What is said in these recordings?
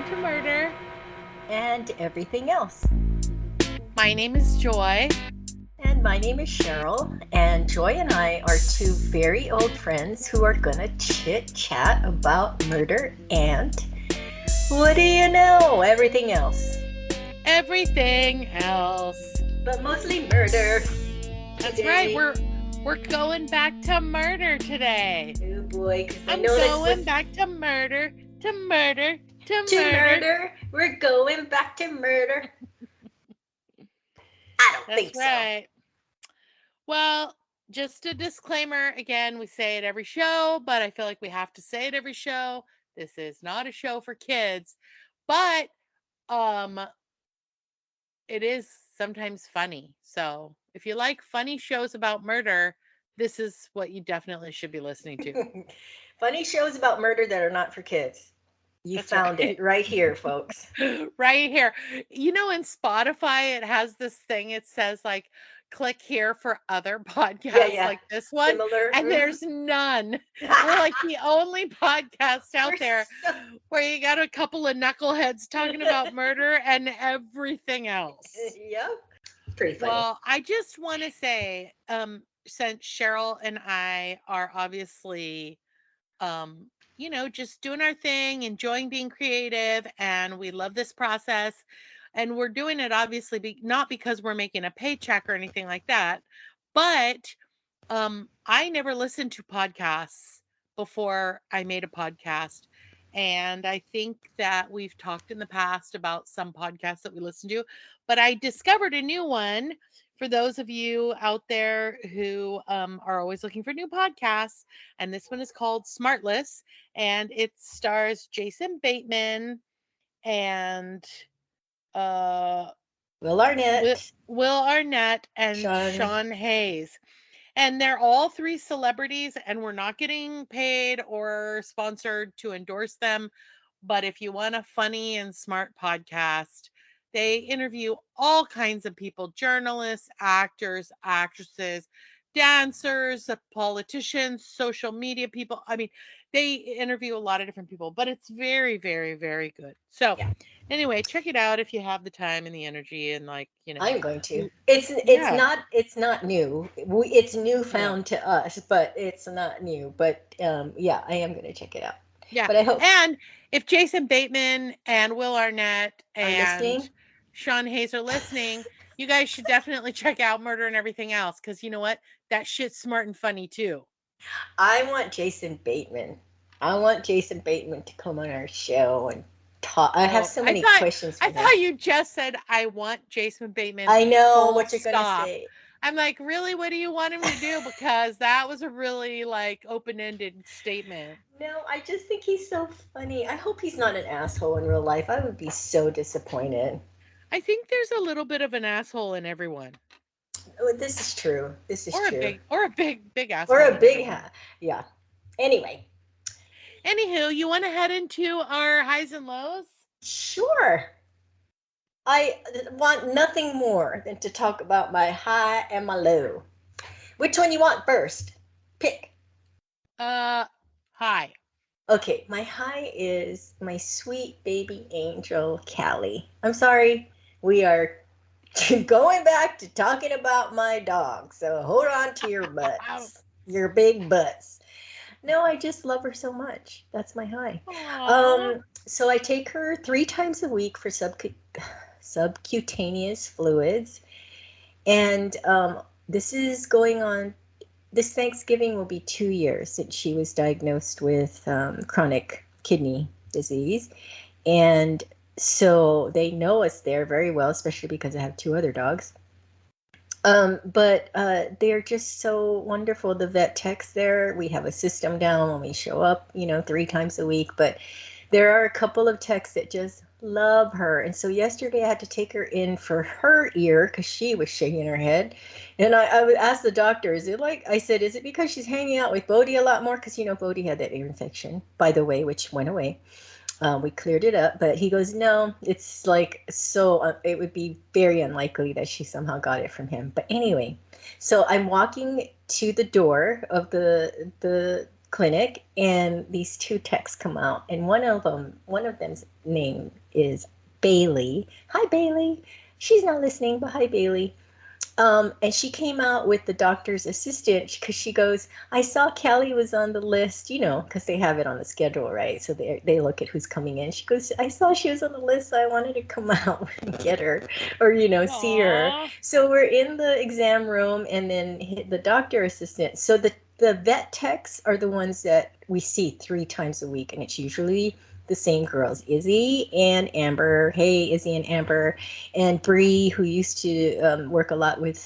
to murder. And everything else. My name is Joy. And my name is Cheryl, and Joy and I are two very old friends who are gonna chit chat about murder and what do you know? Everything else. Everything else. But mostly murder. That's today. right. We're going back to murder today. Oh boy, because I I'm know that's going what. back to murder, to murder, to To murder. murder. We're going back to murder. I don't That's think so. right. Well, just a disclaimer again, we say it every show, but I feel like we have to say it every show. This is not a show for kids, but um it is sometimes funny. So, if you like funny shows about murder, this is what you definitely should be listening to. Funny shows about murder that are not for kids. You That's found it right. right here, folks. Right here. You know, in Spotify, it has this thing, it says like, click here for other Yeah, podcasts yeah. like this one, Similar. and there's none. We're like the only podcast We're out there so. where you got a couple of knuckleheads talking about murder and everything else. Yep. Pretty funny. Well, I just want to say, since Cheryl and I are obviously, just doing our thing, enjoying being creative, and we love this process. And we're doing it obviously not because we're making a paycheck or anything like that, but I never listened to podcasts before I made a podcast. And I think that we've talked in the past about some podcasts that we listen to, but I discovered a new one for those of you out there who are always looking for new podcasts. And this one is called Smartless, and it stars Jason Bateman and uh, Will Arnett. Will Arnett and Sean. Sean Hayes. And they're all three celebrities, and we're not getting paid or sponsored to endorse them. But if you want a funny and smart podcast, they interview all kinds of people: journalists, actors, actresses, dancers, politicians, social media people. I mean, they interview a lot of different people, but it's very, very, very good. So, Yeah, anyway, check it out if you have the time and the energy and I'm going to. you, It's yeah, not new. It's no. newfound to us, but it's not new. But yeah, I am going to check it out. Yeah. But I hope And if Jason Bateman and Will Arnett are and listening. Sean Hayes are listening, you guys should definitely check out Murder and Everything Else, because you know what? That shit's smart and funny too. I want Jason Bateman. I want Jason Bateman to come on our show and talk. I have Oh, so I many thought questions I for him. thought you just said I want Jason Bateman I know full what you're going to stop. say. I'm like, really? What do you want him to do? Because that was a really open-ended statement. No, I just think he's so funny. I hope he's not an asshole in real life. I would be so disappointed. I think there's a little bit of an asshole in everyone. Oh, this is true. This is true. Or a big Or asshole a in big everyone. hat. Yeah. Anyway, Anywho, you want to head into our highs and lows? sure. I want nothing more than to talk about my high and my low. Which one you want first? Pick. Uh, Hi. Okay, my high is my sweet baby angel, Callie. I'm sorry, we are going back to talking about my dog, so hold on to your butts, your big butts. No, I just love her so much. That's my high. Aww. So I take her 3 times a week for subcutaneous fluids, and this is going on. This Thanksgiving will be 2 years since she was diagnosed with chronic kidney disease, and so they know us there very well, especially because I have two other dogs. But they're just so wonderful. The vet techs there, we have a system down when we show up, 3 times a week. But there are a couple of techs that just love her. And so yesterday I had to take her in for her ear because she was shaking her head. And I would ask the doctor, is it like, I said, is it because she's hanging out with Bodhi a lot more? Because, Bodhi had that ear infection, by the way, which went away. We cleared it up, but he goes, no, it's like so, it would be very unlikely that she somehow got it from him. But anyway, so I'm walking to the door of the clinic, and these two techs come out, and one of them's name is Bailey. Hi, Bailey. She's not listening, but hi, Bailey. And she came out with the doctor's assistant because she goes, I saw Kelly was on the list, because they have it on the schedule, right? So they look at who's coming in. She goes, I saw she was on the list, so I wanted to come out and get her or, see her. Aw. So we're in the exam room, and then the doctor assistant. So the vet techs are the ones that we see 3 times a week, and it's usually the same girls, Izzy and Amber. Hey, Izzy and Amber. And Bree, who used to work a lot with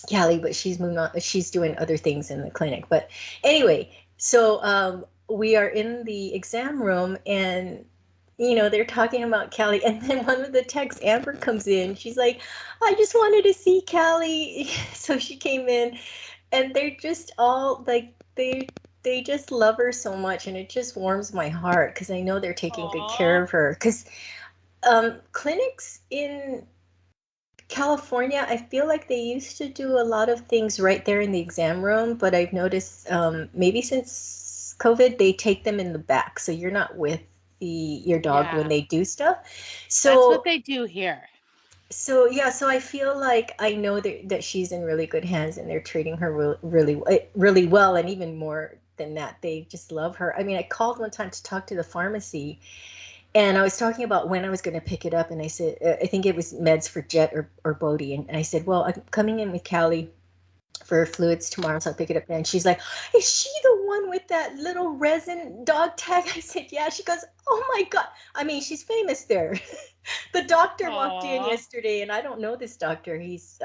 Callie, but she's moved on. She's doing other things in the clinic. But anyway, so we are in the exam room, and they're talking about Callie, and then one of the techs, Amber, comes in. She's like, I just wanted to see Callie. So she came in, and they're just all like they just love her so much, and it just warms my heart because I know they're taking good care Aw. of her. Because clinics in California, I feel like they used to do a lot of things right there in the exam room, but I've noticed maybe since COVID, they take them in the back, so you're not with your dog when Yeah. they do stuff. That's what So they do here. yeah, so I feel like I know that she's in really good hands, and they're treating her really, really well, and even more than that, they just love her. I mean, I called one time to talk to the pharmacy, and I was talking about when I was going to pick it up, and I said, I think it was meds for Jet or Bodie, and I said, well, I'm coming in with Callie for fluids tomorrow, so I'll pick it up then. And she's like, is she the one with that little resin dog tag? I said, yeah. She goes, oh my God. I mean, she's famous there. The doctor walked in Aw. yesterday, and I don't know this doctor. He's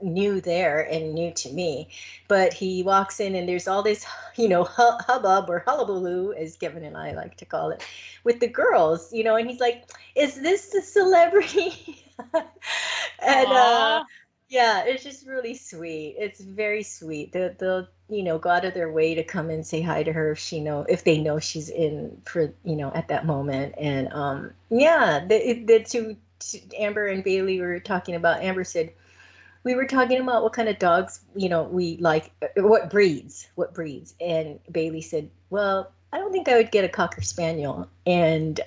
new there and new to me, but he walks in, and there's all this, hubbub or hullabaloo, as Kevin and I like to call it, with the girls, and he's like, "Is this the celebrity?" And Aw. yeah, it's just really sweet. It's very sweet. They'll go out of their way to come and say hi to her if they know she's in for at that moment. And yeah, the two Amber and Bailey were talking about. Amber said we were talking about what kind of dogs we like, what breeds, and Bailey said, well, I don't think I would get a Cocker Spaniel. And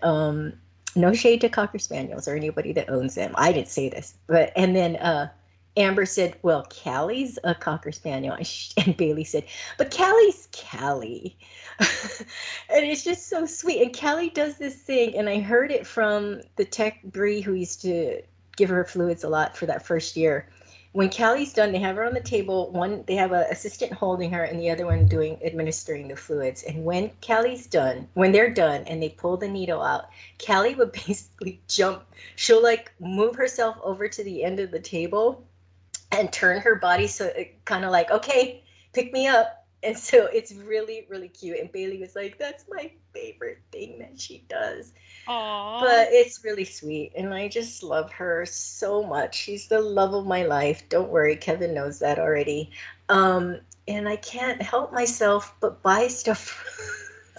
no shade to Cocker Spaniels or anybody that owns them. I didn't say this, but and then Amber said, well, Callie's a Cocker Spaniel. And Bailey said, but Callie's Callie. And it's just so sweet. And Callie does this thing, and I heard it from the tech Bree, who used to give her fluids a lot for that first year. When Callie's done, they have her on the table. They have an assistant holding her, and the other one administering the fluids. And when they're done, and they pull the needle out, Callie would basically jump. She'll like move herself over to the end of the table and turn her body so it kind of like, okay, pick me up. And so it's really, really cute. And Bailey was like, that's my favorite thing that she does. Aw. But it's really sweet, and I just love her so much. She's the love of my life. Don't worry, Kevin knows that already. Um, and I can't help myself but buy stuff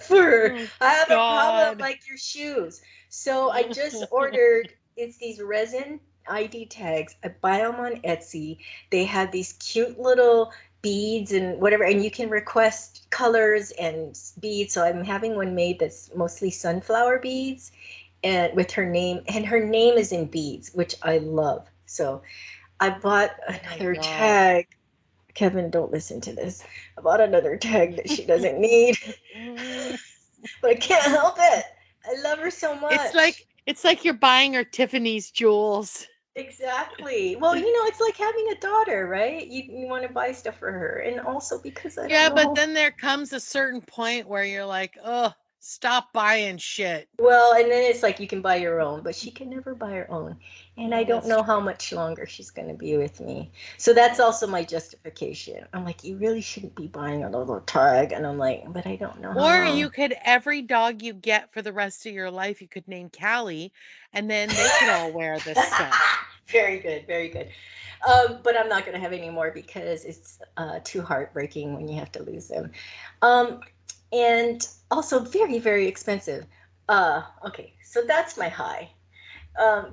for her. Oh, I have a problem God. like your shoes. So I just ordered, it's these resin ID tags. I buy them on Etsy. They have these cute little beads and whatever, and you can request colors and beads. So I'm having one made that's mostly sunflower beads, and with her name, and her name is in beads, which I love. So I bought Oh my another God. tag. Kevin, don't listen to this. I bought another tag that she doesn't need, but I can't help it. I love her so It's like much. it's like you're buying her Tiffany's jewels. Exactly. Well, it's like having a daughter, right? You want to buy stuff for her. And also because I don't Yeah, but know. then there comes a certain point where you're like, "Oh, stop buying shit." Well, and then it's like you can buy your own, but she can never buy her own. And I Oh, don't that's know how true. much longer she's going to be with me. So that's also my justification. I'm like, you really shouldn't be buying a little tag. And I'm like, but I don't know how Or long. you could every dog you get for the rest of your life, you could name Callie, and then they could all wear this stuff. Very good, very good. But I'm not going to have any more because it's too heartbreaking when you have to lose them. Um, and also very, very expensive. Okay, so that's my high.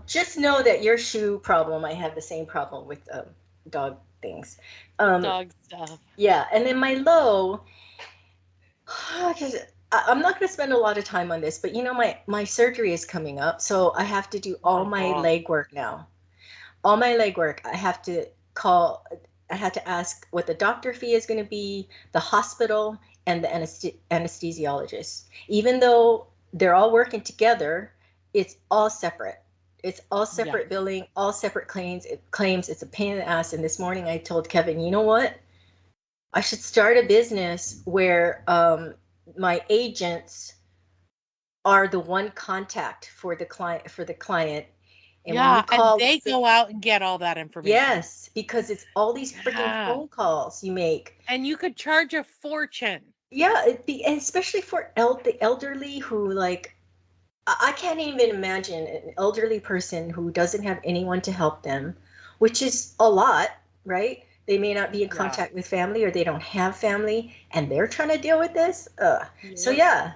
Just know that your shoe problem, I have the same problem with dog things. With Um, dog stuff. yeah, and then my low, 'Cause I'm not going to spend a lot of time on this, but my surgery is coming up, so I have to do Oh all my my God. legwork now. All my legwork. I have to call. I had to ask what the doctor fee is going to be, the hospital, and the anesthesiologist. Even though they're all working together, it's all separate. It's all Yeah. separate billing, all separate claims. It's a pain in the ass. And this morning I told Kevin, you know what? I should start a business where my agents are the one contact for the client. And when you Yeah. And call, they go out and get all that information. yes, because it's all these freaking Yeah. phone calls you make. And you could charge a fortune. Yeah, and especially for the elderly who like I can't even imagine an elderly person who doesn't have anyone to help them, which is a lot, right? They may not be in Yeah. contact with family or they don't have family and they're trying to deal with this. So Yep. yeah,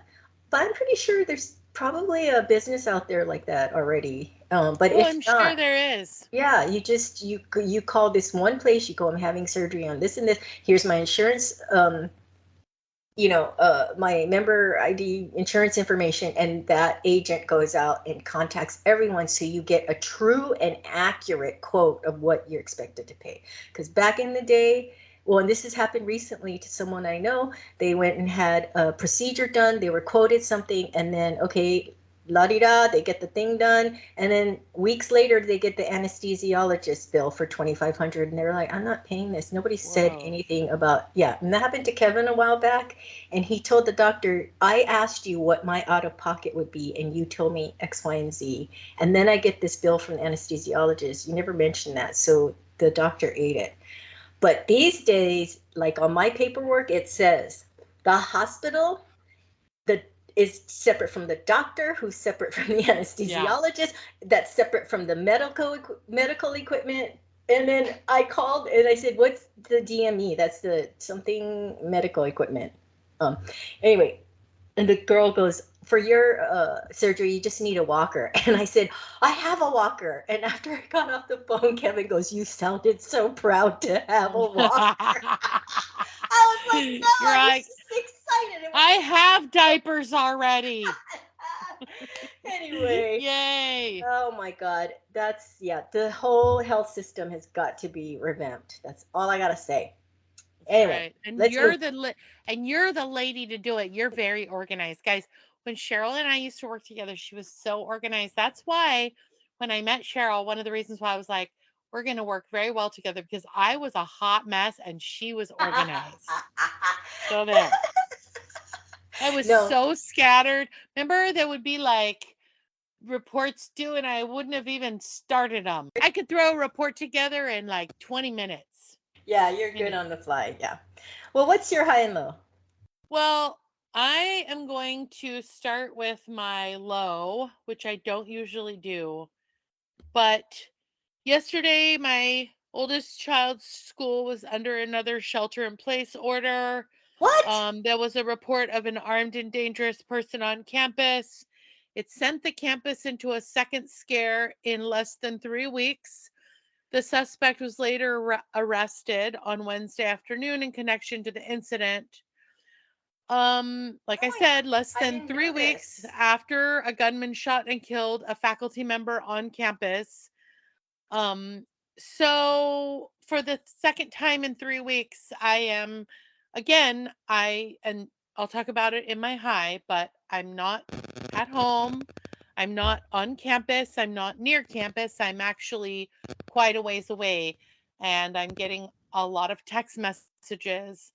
but I'm pretty sure there's probably a business out there like that already. But Oh, if I'm sure not, there is. yeah, you call this one place, you go, I'm having surgery on this and this. Here's my insurance, my member ID insurance information, and that agent goes out and contacts everyone so you get a true and accurate quote of what you're expected to pay. Because back in the day, well, and this has happened recently to someone I know, they went and had a procedure done, they were quoted something, and then, okay, la di da, they get the thing done, and then weeks later they get the anesthesiologist bill for 2,500, and they're like, I'm not paying this. Nobody said Whoa. anything about, yeah, and that happened to Kevin a while back, and he told the doctor, I asked you what my out of pocket would be, and you told me X, Y, and Z, and then I get this bill from the anesthesiologist. You never mentioned that, so the doctor ate it. But these days, like on my paperwork, it says the hospital the is separate from the doctor, who's separate from the Yeah. anesthesiologist, that's separate from the medical equipment. And then I called and I said, what's the DME? That's the something medical equipment. um anyway, and the girl goes, for your surgery you just need a walker. And I said, I have a walker. And after I got off the phone, Kevin goes, you sounded so proud to have a walker. I was like, no, You're I was like, just excited. It was I like, have diapers already. anyway, Yay. oh my God. That's, yeah, the whole health system has got to be revamped. That's all I got to say. That's Anyway, right. And let's move. you're the lady to do it. You're very organized. Guys, when Cheryl and I used to work together, she was so organized. That's why when I met Cheryl, one of the reasons why I was like, we're going to work very well together because I was a hot mess and she was organized. So there. I was No, so scattered. Remember, there would be like reports due and I wouldn't have even started them. I could throw a report together in like 20 minutes. yeah, you're good Anyway. on the fly. Yeah. Well, what's your high and low? Well, I am going to start with my low, which I don't usually do. But yesterday, my oldest child's school was under another shelter in place order. What? There was a report of an armed and dangerous person on campus. It sent the campus into a second scare in less than 3 weeks. The suspect was later arrested on Wednesday afternoon in connection to the incident. Like Oh I my God, said, less I than didn't three know weeks this. after a gunman shot and killed a faculty member on campus. Um, so for the second time in 3 weeks, and I'll talk about it in my high, but I'm not at home. I'm not on campus. I'm not near campus. I'm actually quite a ways away. And I'm getting a lot of text messages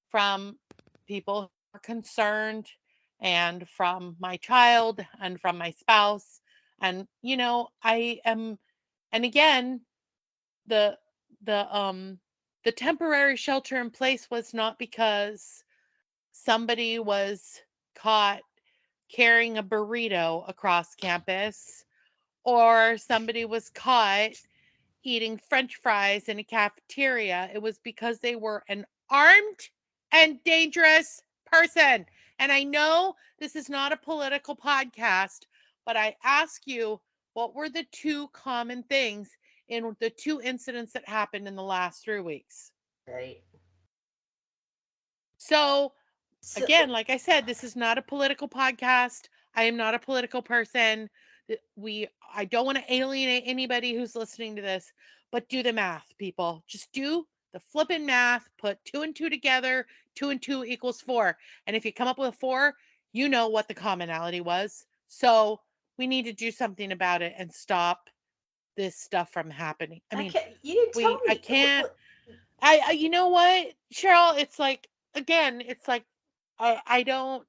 from people who are concerned and from my child and from my spouse. And, I am, and again, the, the, um, the temporary shelter in place was not because somebody was caught carrying a burrito across campus or somebody was caught eating french fries in a cafeteria. It was because they were an armed and dangerous person. And I know this is not a political podcast, but I ask you, what were the two common things in the two incidents that happened in the last 3 weeks? Right. So So Again, like I said, this is not a political podcast. I am not a political person. I don't want to alienate anybody who's listening to this, but do the math, people. Just do the flipping math, put 2 and 2 together, 2 and 2 equals 4. And if you come up with a 4, you know what the commonality was. So we need to do something about it and stop this stuff from happening. I I mean, can't. You didn't tell I me. can't you know what, Cheryl, it's like, again, it's like, I don't,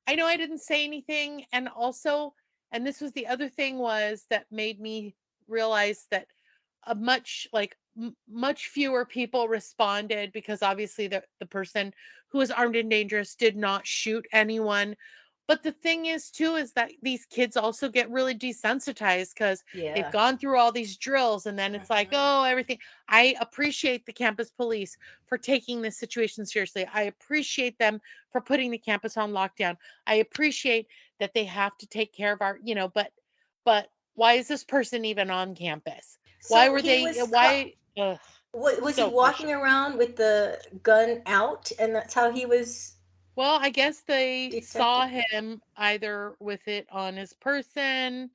I know I didn't say anything. And also, and this was the other thing was that made me realize that a much like much fewer people responded because obviously the person who was armed and dangerous did not shoot anyone. But the thing is too is that these kids also get really desensitized because they've Yeah. gone through all these drills and then it's like, Mhm. oh, everything. I appreciate the campus police for taking this situation seriously. I appreciate them for putting the campus on lockdown. I appreciate that they have to take care of our, but why is this person even on campus? Why So were he they was. why ugh, Was he so walking frustrating. around with the gun out, and that's how he was Well, I guess they detected? saw him either with it on his person.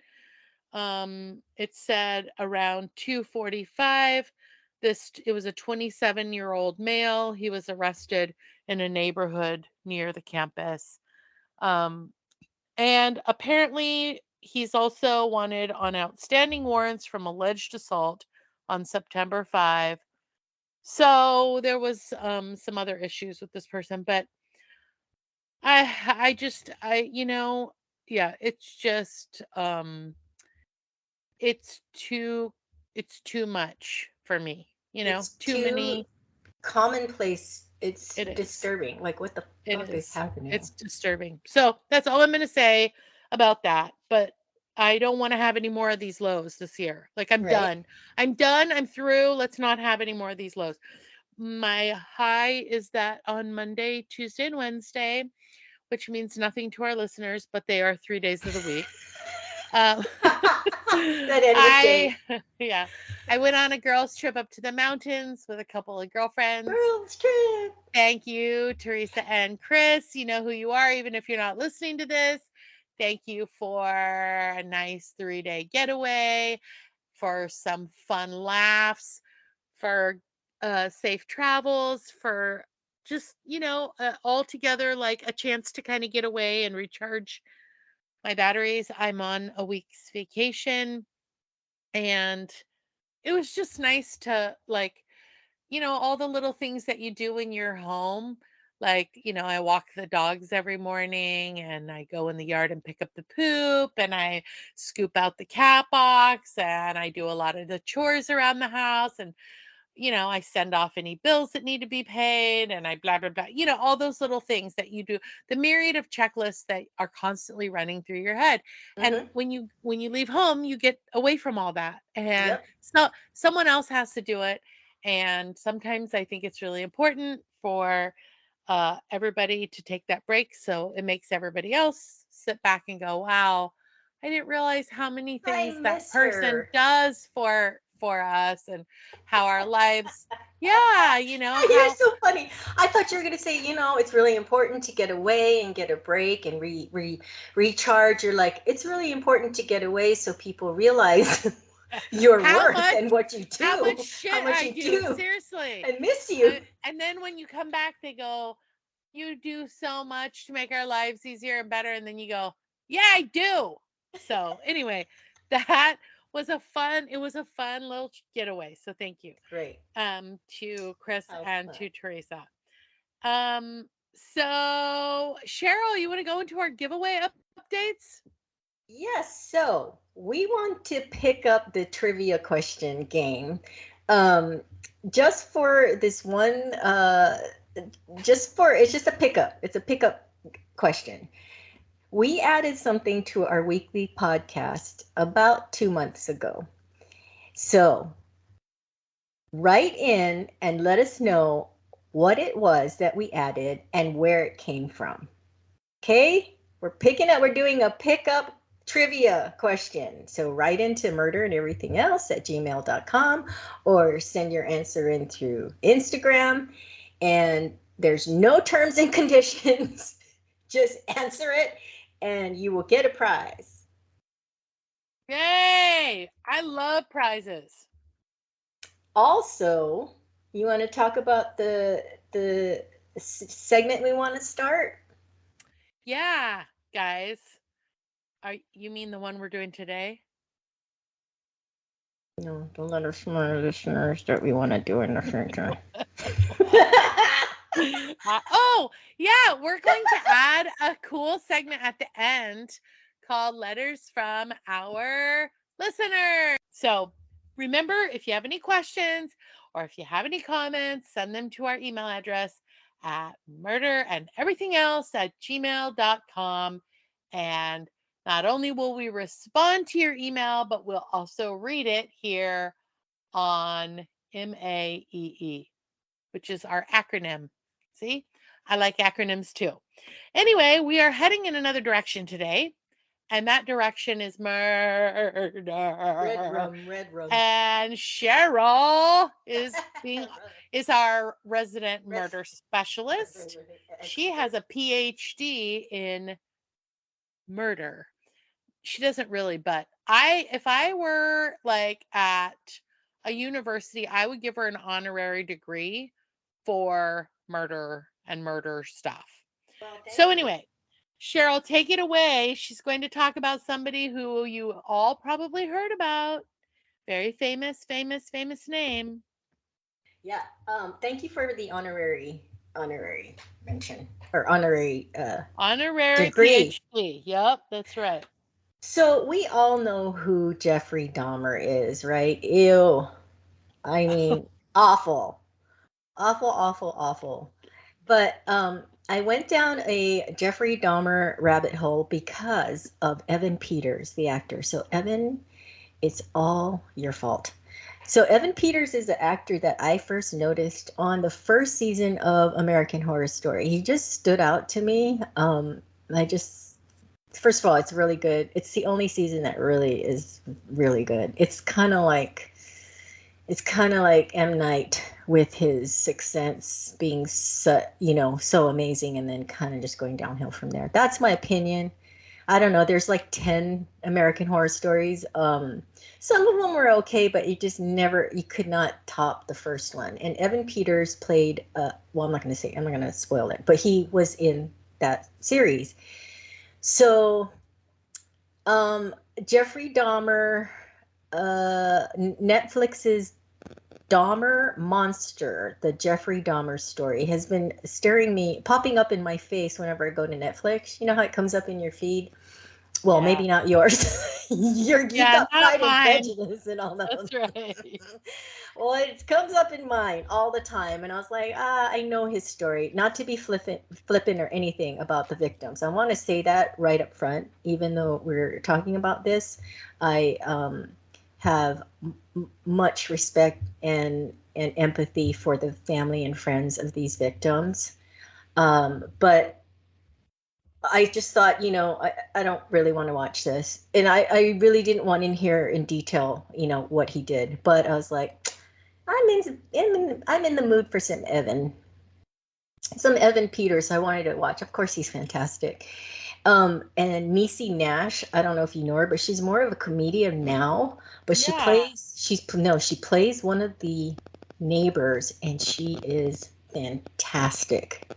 It said around 2:45. It was a 27-year-old male. He was arrested in a neighborhood near the campus. Um, and apparently he's also wanted on outstanding warrants from alleged assault on September 5. So there was some other issues with this person, but I just yeah, it's just it's too it's too much for me, It's too too many. commonplace. It's It is. disturbing. Like, what the It fuck is is. happening? It's disturbing. So that's all I'm going to say about that. But I don't want to have any more of these lows this year. Like, I'm Right? done. I'm done. I'm through. Let's not have any more of these lows. My high is that on Monday, Tuesday, and Wednesday, which means nothing to our listeners, but they are 3 days of the week. Um, That end with I, J. yeah, I went on a girls' trip up to the mountains with a couple of girlfriends. Girls trip. Thank you, Teresa and Chris. You know who you are, even if you're not listening to this. Thank you for a nice 3-day getaway, for some fun laughs, for safe travels, for just, all together like a chance to kind of get away and recharge my batteries. I'm on a week's vacation and it was just nice to like all the little things that you do when you're home. Like, I walk the dogs every morning and I go in the yard and pick up the poop and I scoop out the cat box and I do a lot of the chores around the house and I send off any bills that need to be paid and I blah blah blah. All those little things that you do, the myriad of checklists that are constantly running through your head. And Mm-hmm. when you leave home, you get away from all that. And Yep. so someone else has to do it. And sometimes I think it's really important for everybody to take that break so it makes everybody else sit back and go, wow, I didn't realize how many I things that miss person her. does for us and how our lives, yeah, You're how so funny. I thought you were gonna say, it's really important to get away and get a break and recharge. You're like, it's really important to get away so people realize your how worth much and what you how much do, how shit much I you do, do, seriously. and miss you. And then when you come back they go, you do so much to make our lives easier and better, and then you go, yeah, I do. So anyway, that was a fun little getaway, so thank you Great. to Chris How and fun. to Teresa. So Cheryl, you want to go into our giveaway updates? Yes, so we want to pick up the trivia question game. Um, just for this one, it's just a pickup. It's a pickup question. We added something to our weekly podcast about 2 months ago. So write in and let us know what it was that we added and where it came from. Okay? We're doing a pickup trivia question. So write into murder and everything else at gmail.com or send your answer in through Instagram. And There's no terms and conditions. Just answer it and you will get a prize. Yay! I love prizes. Also, you want to talk about the segment we want to start? Yeah, guys. You mean the one we're doing today? No, don't let us know, listeners, that we want to do in the future. Oh, yeah, we're going to add a cool segment at the end called Letters from Our Listeners. So remember, if you have any questions or if you have any comments, send them to our email address at murderandeverythingelse@gmail.com. And not only will we respond to your email, but we'll also read it here on MAEE, which is our acronym. See, I like acronyms too. Anyway, we are heading in another direction today, and that direction is murder. Red rum. And Cheryl is our resident murder specialist. She has a PhD in murder. She doesn't really, but if I were like at a university, I would give her an honorary degree for murder and murder stuff. Well, So anyway, Cheryl, take it away. She's going to talk about somebody who you all probably heard about. Very famous, famous, famous name. Yeah. Thank you for the honorary mention or honorary Honorary degree. PhD. Yep, that's right. So we all know who Jeffrey Dahmer is, right? Ew. I mean, awful. Awful, awful, awful. But I went down a Jeffrey Dahmer rabbit hole because of Evan Peters, the actor. So Evan, it's all your fault. So Evan Peters is the actor that I first noticed on the first season of American Horror Story. He just stood out to me. I just, first of all, it's really good. It's the only season that really is really good. It's kind of like M. Night with his Sixth Sense being so amazing, and then kind of just going downhill from there. That's my opinion. I don't know. There's like 10 American Horror Stories. Some of them were okay, but you could not top the first one. And Evan Peters played, well, I'm not going to spoil it, but he was in that series. So, Jeffrey Dahmer, Netflix's Dahmer Monster, the Jeffrey Dahmer story, has been popping up in my face whenever I go to Netflix. You know how it comes up in your feed? Well, Yeah. maybe not yours. You Yeah, got not Pride and mine. Prejudice and all that. That's right. Well, it comes up in mine all the time, and I was like, I know his story. Not to be flippant or anything about the victims. I want to say that right up front, even though we're talking about this. I have much respect and empathy for the family and friends of these victims. But I just thought, I don't really want to watch this. And I really didn't want in here in detail, what he did. But I was like, I'm in the mood for some Evan Peters. I wanted to watch. Of course, he's fantastic. And Niecy Nash, I don't know if you know her, but she's more of a comedian now. But Yeah. she plays one of the neighbors, and she is fantastic.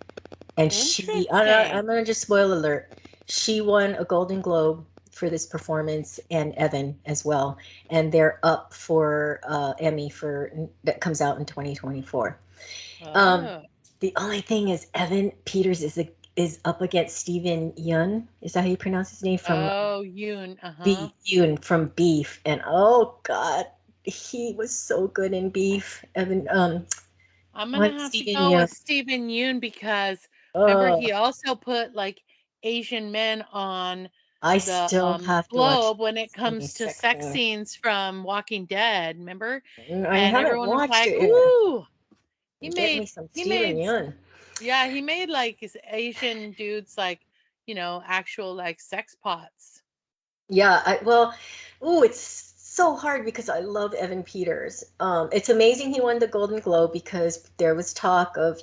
And Interesting. I'm gonna just spoil alert. She won a Golden Globe for this performance, and Evan as well. And they're up for Emmy that comes out in 2024. Um, Oh. the only thing is, Evan Peters is up against Steven Yeun. Is that how you pronounce his name? From Oh, Yoon. Uh-huh. B Yoon from Beef, and oh God, he was so good in Beef. Evan, I'm gonna what have to Steven go Yeun? with Stephen Yoon because remember Oh, he also put like Asian men on I the still have to watch globe when it so many comes to sex sex scenes. scenes from Walking Dead, remember? I And haven't everyone was watched like, it yet. "Ooh, he Get me made some he Steven made Yeun. yeah, he made like his Asian dudes like, actual like sex pots." Yeah, well, ooh, it's so hard because I love Evan Peters. It's amazing he won the Golden Globe because there was talk of,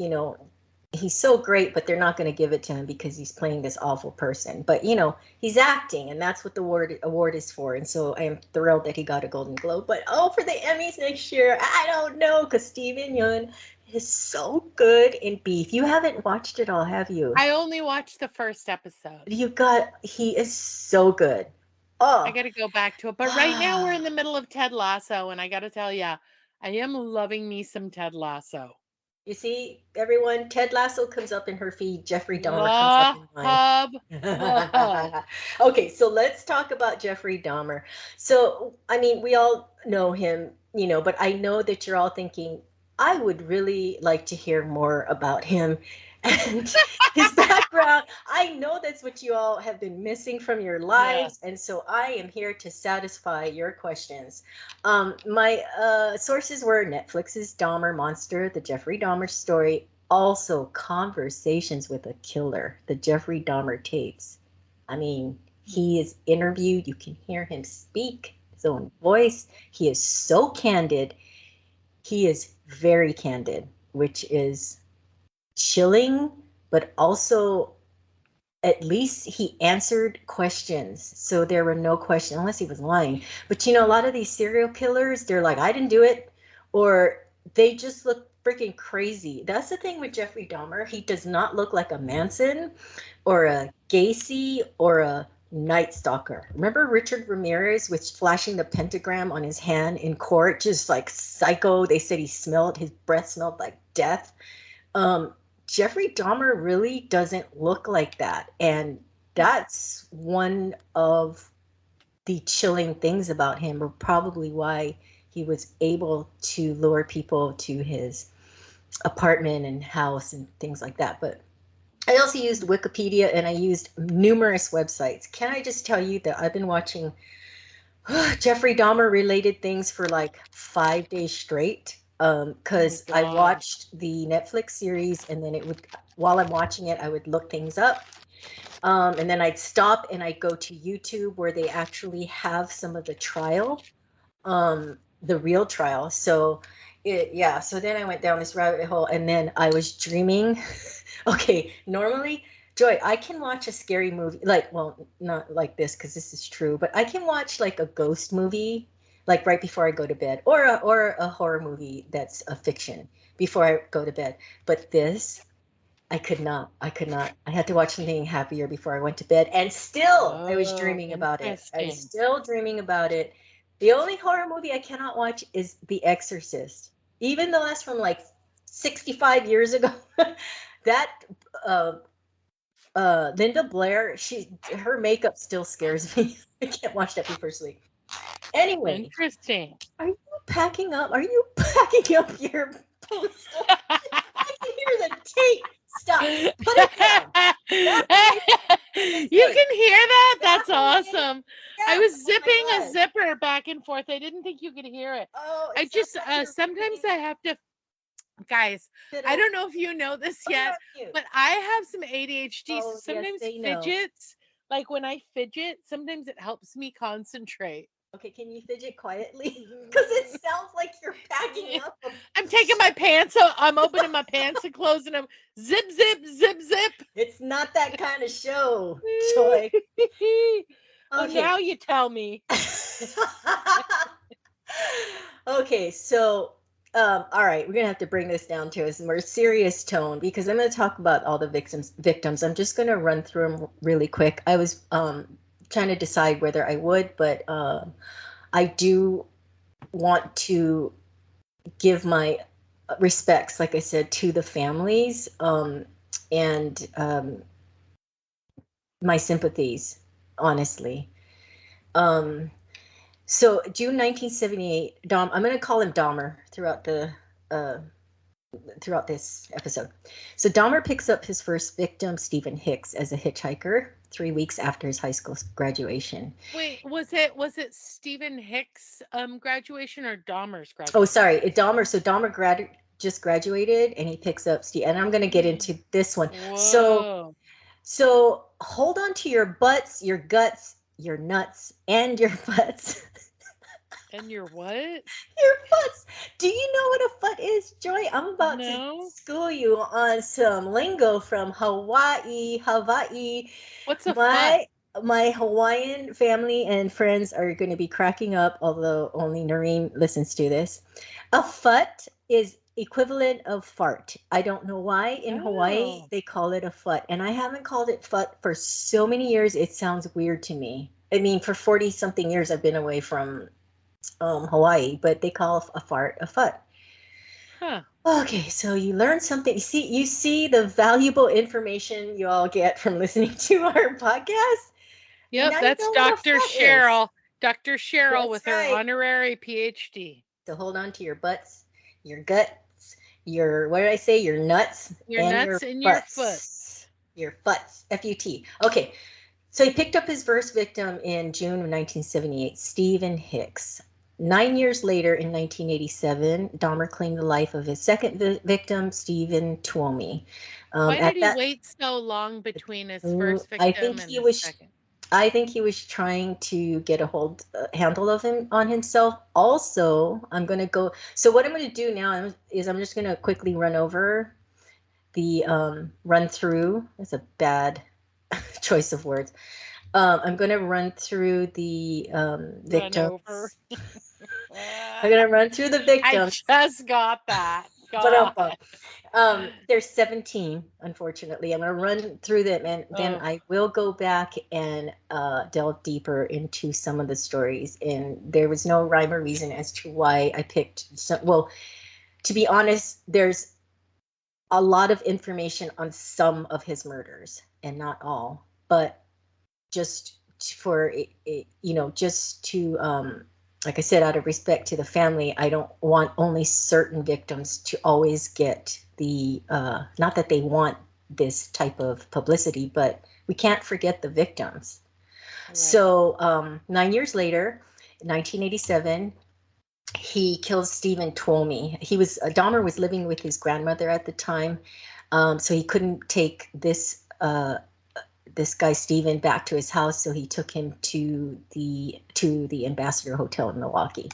he's so great, but they're not going to give it to him because he's playing this awful person. But you know, he's acting, and that's what the award is for. And so I am thrilled that he got a Golden Globe. But oh, for the Emmys next year, I don't know, because Steven Yeun is so good in Beef. You haven't watched it all, have you? I only watched the first episode. He is so good. I Oh, got to go back to it. But right now we're in the middle of Ted Lasso, and I got to tell you, I am loving me some Ted Lasso. you see, everyone, Ted Lasso comes up in her feed. Jeffrey Dahmer comes up Love, in mine. love. Okay, so let's talk about Jeffrey Dahmer. So, I mean, we all know him, you know, but I know that you're all thinking, I would really like to hear more about him and his background. I know that's what you all have been missing from your Yeah. lives, and so I am here to satisfy your questions. My sources were Netflix's Dahmer Monster, the Jeffrey Dahmer story, also Conversations with a Killer, the Jeffrey Dahmer tapes. I mean, he is interviewed, you can hear him speak his own voice. He is so candid. He is very candid, which is chilling, but also at least he answered questions. So there were no questions, unless he was lying. But you know, a lot of these serial killers, they're like, I didn't do it, or they just look freaking crazy. That's the thing with Jeffrey Dahmer. He does not look like a Manson or a Gacy or a Night Stalker. Remember Richard Ramirez with flashing the pentagram on his hand in court, just like psycho? They said he smelled, his breath smelled like death. um, Jeffrey Dahmer really doesn't look like that. And that's one of the chilling things about him, or probably why he was able to lure people to his apartment and house and things like that. But I also used Wikipedia and I used numerous websites. Can I just tell you that I've been watching Jeffrey Dahmer related things for like 5 days straight. Oh my Because I God. watched the Netflix series and then it would, while I'm watching it, I would look things up. And then I'd stop and I'd go to YouTube where they actually have some of the trial, the real trial. So yeah, so then I went down this rabbit hole and then I was dreaming. Okay, normally, Joy, I can watch a scary movie, like, well, not like this because this is true, but I can watch like a ghost movie, like right before I go to bed, or a horror movie that's a fiction before I go to bed. But this, I could not. I could not. I had to watch something happier before I went to bed, and still I was Oh, dreaming about it. I was interesting. still dreaming about it. The only horror movie I cannot watch is The Exorcist, even though that's from like 65 years ago. That uh, Linda Blair, her makeup still scares me. I can't watch that before sleep. Anyway, Interesting. are you packing up? Are you packing up your postal? I can hear the tape. Stop. You Put it down. That's the way. can Listen. hear that? That's That's the way. awesome. I Yes. was Oh my zipping a God. zipper back and forth. I didn't think you could hear it. Oh, I it sounds just like you're sometimes reading I have to, guys, I fiddle. don't know if you know this Oh, yet, have you? but I have some ADHD, so Oh, yes, sometimes they know. fidgets, like when I fidget, sometimes it helps me concentrate. Okay, can you fidget quietly? Because it sounds like you're packing up a. I'm taking my pants out. I'm opening my pants and closing them. Zip, zip, zip, zip. It's not that kind of show, Joy. Oh, Okay. now you tell me. Okay, so all right, we're gonna have to bring this down to a more serious tone because I'm gonna talk about all the victims. I'm just gonna run through them really quick. I was trying to decide whether I would, but I do want to give my respects, like I said, to the families, and my sympathies, honestly. Um, so June 1978, I'm going to call him Dahmer uh, throughout this episode. So Dahmer picks up his first victim, Stephen Hicks, as a hitchhiker 3 weeks after his high school graduation. Wait, was it Stephen Hicks graduation or Dahmer's Oh, graduation? sorry, Dahmer. So Dahmer just graduated, and he picks up Steve. And I'm going to get into this one. So Whoa. hold on to your butts, your guts, your nuts, and your butts. And your what? Your futts. Do you know what a futt is, Joy? I'm about to No. school you on some lingo from Hawaii. Hawaii. What's a fut? My Hawaiian family and friends are going to be cracking up, although only Noreen listens to this. A fut is equivalent of fart. I don't know why in Hawaii Oh. they call it a fut, and I haven't called it fut for so many years. It sounds weird to me. I mean, for 40 something years, I've been away from Hawaii, but they call a fart a fut. Huh. Okay, so you learn something. You see the valuable information you all get from listening to our podcast. Yep, Now you that's know what a Dr. fut is. Cheryl. Dr. Cheryl That's with her right. honorary PhD. So hold on to your butts, your guts, your what did I say? Your nuts Your and your nuts and your foot. butts. Your futts. F-U-T. Okay. So he picked up his first victim in June of 1978, Stephen Hicks. 9 years later, in 1987, Dahmer claimed the life of his second victim, Stephen Tuomi. Why did At he that, wait so long between his first I victim think and he his was. second? I think he was trying to get a handle of him on himself. Also, I'm going to go. So what I'm going to do now is I'm just going to quickly run over the run through. That's a bad choice of words. I'm going to run through the Run over. victims. I'm going to run through the I victims. just got that. God. But there's 17, unfortunately. I'm going to run through them, and then Oh, I will go back and delve deeper into some of the stories. And there was no rhyme or reason as to why I picked some. Well, to be honest, there's a lot of information on some of his murders and not all, but just for just to like I said, out of respect to the family, I don't want only certain victims to always get the not that they want this type of publicity, but we can't forget the victims. right. So 9 years later, 1987, he kills Stephen Tuomi. Dahmer was living with his grandmother at the time, so he couldn't take this guy Steven back to his house, so he took him to the Ambassador Hotel in Milwaukee.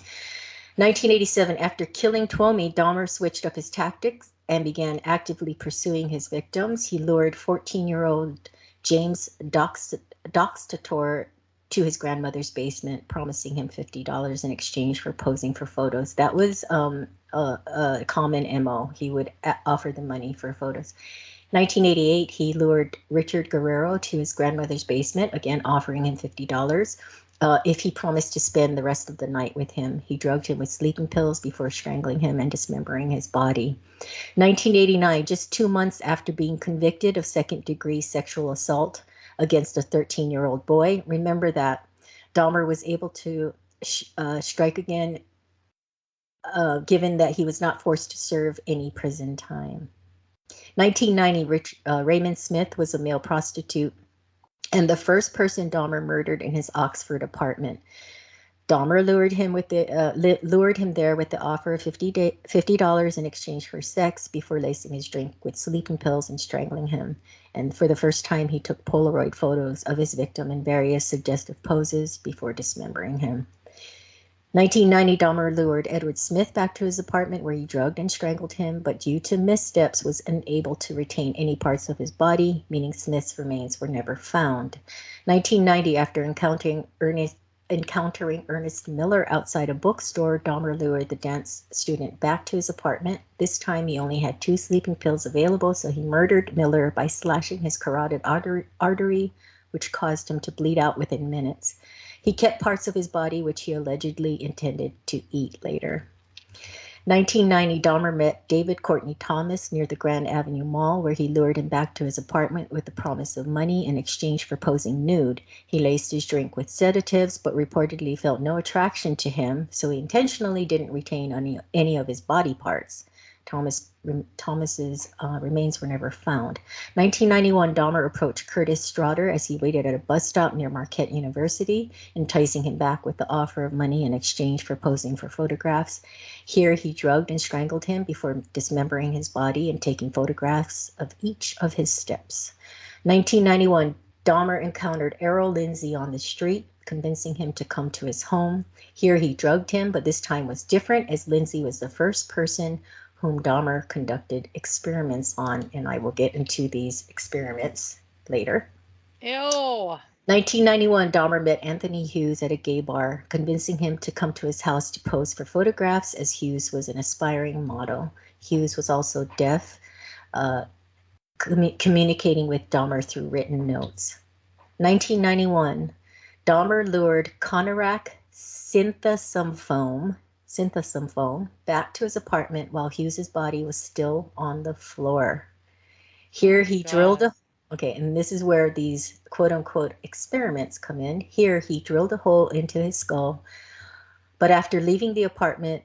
1987, after killing Tuomi, Dahmer switched up his tactics and began actively pursuing his victims. He lured 14-year-old James Doxtator to his grandmother's basement, promising him $50 in exchange for posing for photos. That was a common MO. He would offer the money for photos. 1988, he lured Richard Guerrero to his grandmother's basement, again offering him $50 if he promised to spend the rest of the night with him. He drugged him with sleeping pills before strangling him and dismembering his body. 1989, just 2 months after being convicted of second-degree sexual assault against a 13-year-old boy. Remember that Dahmer was able to strike again, given that he was not forced to serve any prison time. 1990, Raymond Smith was a male prostitute and the first person Dahmer murdered in his Oxford apartment. Dahmer lured him there with the offer of $50 in exchange for sex before lacing his drink with sleeping pills and strangling him. And for the first time, he took Polaroid photos of his victim in various suggestive poses before dismembering him. 1990, Dahmer lured Edward Smith back to his apartment where he drugged and strangled him, but due to missteps was unable to retain any parts of his body, meaning Smith's remains were never found. 1990, after encountering Ernest Miller outside a bookstore, Dahmer lured the dance student back to his apartment. This time he only had 2 sleeping pills available, so he murdered Miller by slashing his carotid artery, which caused him to bleed out within minutes. He kept parts of his body which he allegedly intended to eat later. 1990, Dahmer met David Courtney Thomas near the Grand Avenue Mall, where he lured him back to his apartment with the promise of money in exchange for posing nude. He laced his drink with sedatives, but reportedly felt no attraction to him, so he intentionally didn't retain any of his body parts. Thomas's remains were never found. 1991, Dahmer approached Curtis Strotter as he waited at a bus stop near Marquette University, enticing him back with the offer of money in exchange for posing for photographs. Here, he drugged and strangled him before dismembering his body and taking photographs of each of his steps. 1991, Dahmer encountered Errol Lindsay on the street. convincing him to come to his home. Here he drugged him, but this time was different, as Lindsay was the first person whom Dahmer conducted experiments on, and I will get into these experiments later. Ew. 1991, Dahmer met Anthony Hughes at a gay bar, convincing him to come to his house to pose for photographs, as Hughes was an aspiring model. Hughes was also deaf, uh, communicating with Dahmer through written notes. 1991, Dahmer lured Conorak Synthosymphoam back to his apartment while Hughes's body was still on the floor. Here Oh my he drilled God. a Okay, and this is where these quote unquote experiments come in. Here he drilled a hole into his skull, but after leaving the apartment,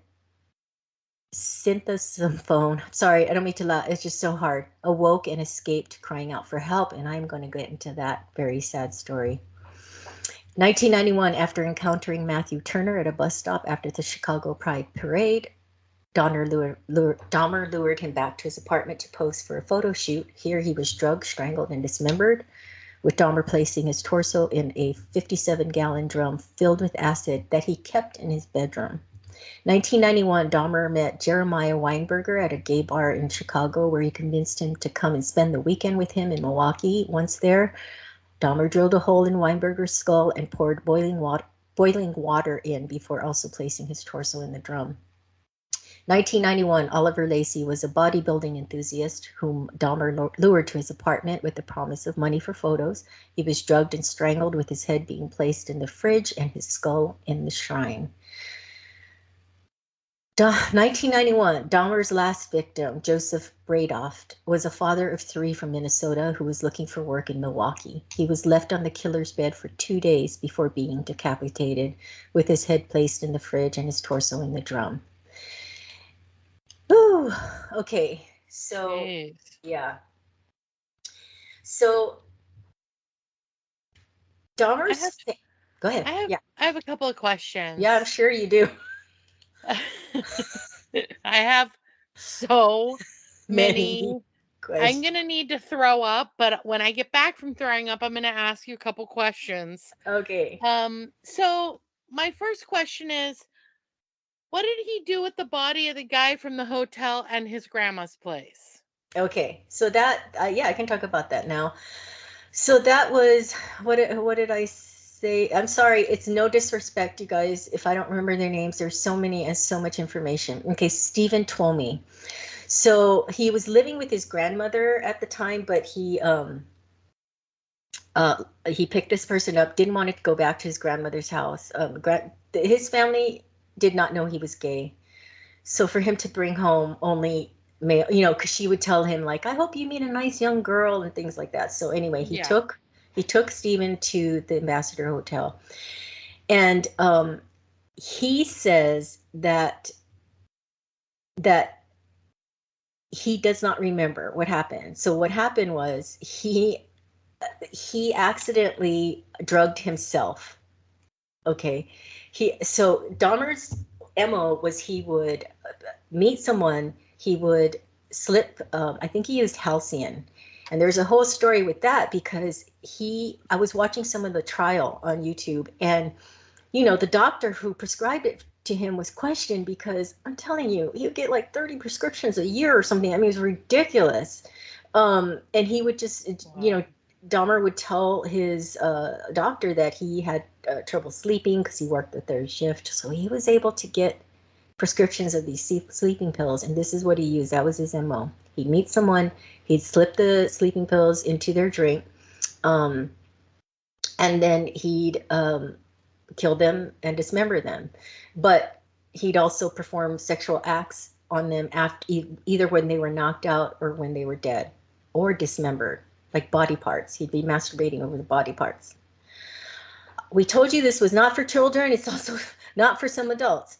Synthosymphoam, sorry, I don't mean to laugh, it's just so hard, awoke and escaped, crying out for help, and I'm going to get into that very sad story. 1991, after encountering Matthew Turner at a bus stop after the Chicago Pride Parade, Dahmer lured him back to his apartment to pose for a photo shoot. Here he was drugged, strangled, and dismembered, with Dahmer placing his torso in a 57-gallon drum filled with acid that he kept in his bedroom. 1991, Dahmer met Jeremiah Weinberger at a gay bar in Chicago, where he convinced him to come and spend the weekend with him in Milwaukee. Once there, Dahmer drilled a hole in Weinberger's skull and poured boiling water in before also placing his torso in the drum. 1991, Oliver Lacey was a bodybuilding enthusiast whom Dahmer lured to his apartment with the promise of money for photos. He was drugged and strangled, with his head being placed in the fridge and his skull in the shrine. 1991, Dahmer's last victim, Joseph Bradoft, was a father of 3 from Minnesota who was looking for work in Milwaukee. He was left on the killer's bed for 2 days before being decapitated, with his head placed in the fridge and his torso in the drum. Ooh, okay, so Jeez. yeah. So I have Dahmer's, go ahead. I have Yeah, I have a couple of yeah, I'm questions. sure you do. I have so Many many. I'm questions. gonna need to throw up, but when I get back from throwing up, I'm gonna ask you a couple questions. Okay. So my first question is, what did he do with the body of the guy from the hotel and his grandma's place? Okay, so that yeah, I can talk about that now. So that was what did I say? I'm sorry, it's no disrespect, you guys, if I don't remember their names. There's so many and so much information. Okay, Stephen told me. So he was living with his grandmother at the time, but he picked this person up, didn't want to go back to his grandmother's house. His family did not know he was gay. So for him to bring home only male, because she would tell him like, "I hope you meet a nice young girl," and things like that. So anyway, Yeah. he took Stephen to the Ambassador Hotel, and he says that he does not remember what happened. So what happened was he accidentally drugged himself. Okay, so Dahmer's MO was he would meet someone, he would slip, I think he used halcyon. And there's a whole story with that, because I was watching some of the trial on YouTube, and the doctor who prescribed it to him was questioned, because I'm telling you, he would get like 30 prescriptions a year or something. I mean, it was ridiculous. And he would just, Wow. Dahmer would tell his doctor that he had trouble sleeping because he worked the third shift. So he was able to get prescriptions of these sleeping pills, and this is what he used. That was his MO. He'd meet someone, he'd slip the sleeping pills into their drink, um, and then he'd kill them and dismember them. But he'd also perform sexual acts on them after, either when they were knocked out or when they were dead or dismembered, like body parts. He'd be masturbating over the body parts. We told you this was not for children. It's also not for some adults.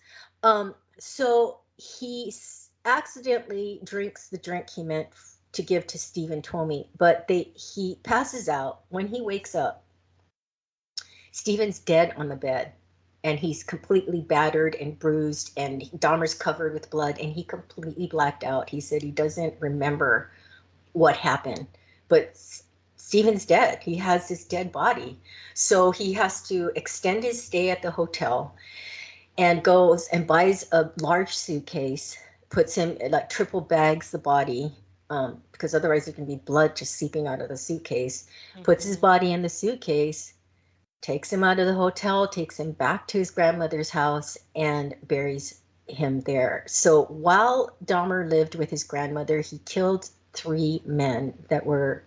So he accidentally drinks the drink he meant to give to Stephen Tomey, but he passes out. When he wakes up, Stephen's dead on the bed, and he's completely battered and bruised, and Dahmer's covered with blood, and he completely blacked out. He said he doesn't remember what happened, but Stephen's dead. He has this dead body. So he has to extend his stay at the hotel and goes and buys a large suitcase, puts him, like triple bags the body, because otherwise there can be blood just seeping out of the suitcase, puts his body in the suitcase, takes him out of the hotel, takes him back to his grandmother's house, and buries him there. So while Dahmer lived with his grandmother, he killed 3 men that were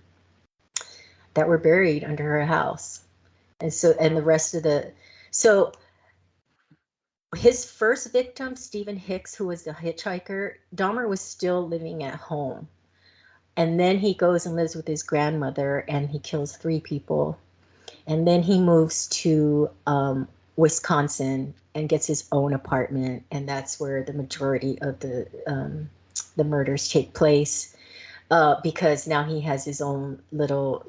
buried under her house. And the rest of the, so his first victim, Stephen Hicks, who was the hitchhiker, Dahmer was still living at home. And then he goes and lives with his grandmother and he kills 3 people. And then he moves to Wisconsin and gets his own apartment. And that's where the majority of the murders take place, because now he has his own little,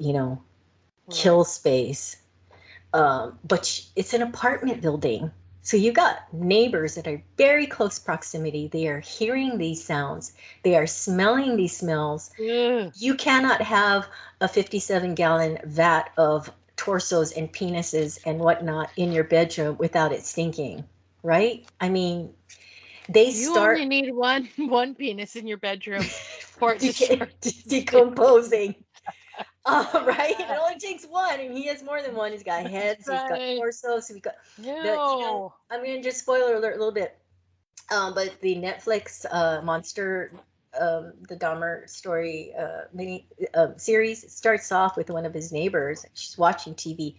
kill space. But it's an apartment building. So you got neighbors that are very close proximity. They are hearing these sounds. They are smelling these smells. Ugh. You cannot have a 57-gallon vat of torsos and penises and whatnot in your bedroom without it stinking, right? I mean, they You start only need one penis in your bedroom for it to start decomposing. Right? It only takes one, and he has more than one. He's got heads, he's got Right. torsos, we've got No. I'm gonna just spoiler alert a little bit. But the Netflix monster, the Dahmer story mini series starts off with one of his neighbors. She's watching TV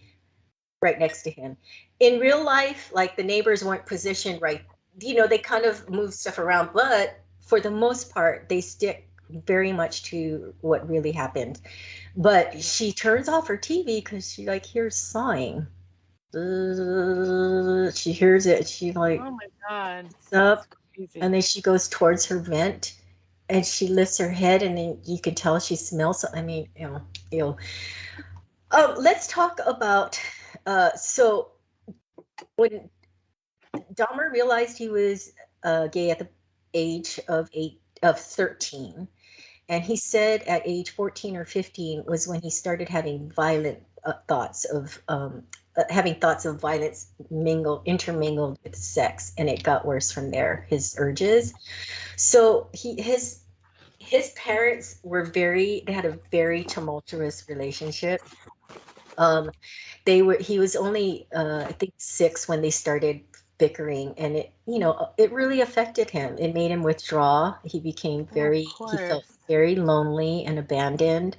right next to him. In real life, like the neighbors weren't positioned right. They kind of move stuff around, but for the most part, they stick very much to what really happened. But she turns off her TV because she like hears sawing. She hears it. She like, Oh my God. what's up? That's crazy. And then she goes towards her vent and she lifts her head and then you can tell she smells. I mean, ew. Let's talk about, so when Dahmer realized he was gay at the age of 13, and he said at age 14 or 15 was when he started having violent thoughts of violence intermingled with sex, and it got worse from there. His urges. So his parents they had a very tumultuous relationship. He was only I think 6 when they started bickering, and it really affected him. It made him withdraw. He felt Course. very lonely and abandoned.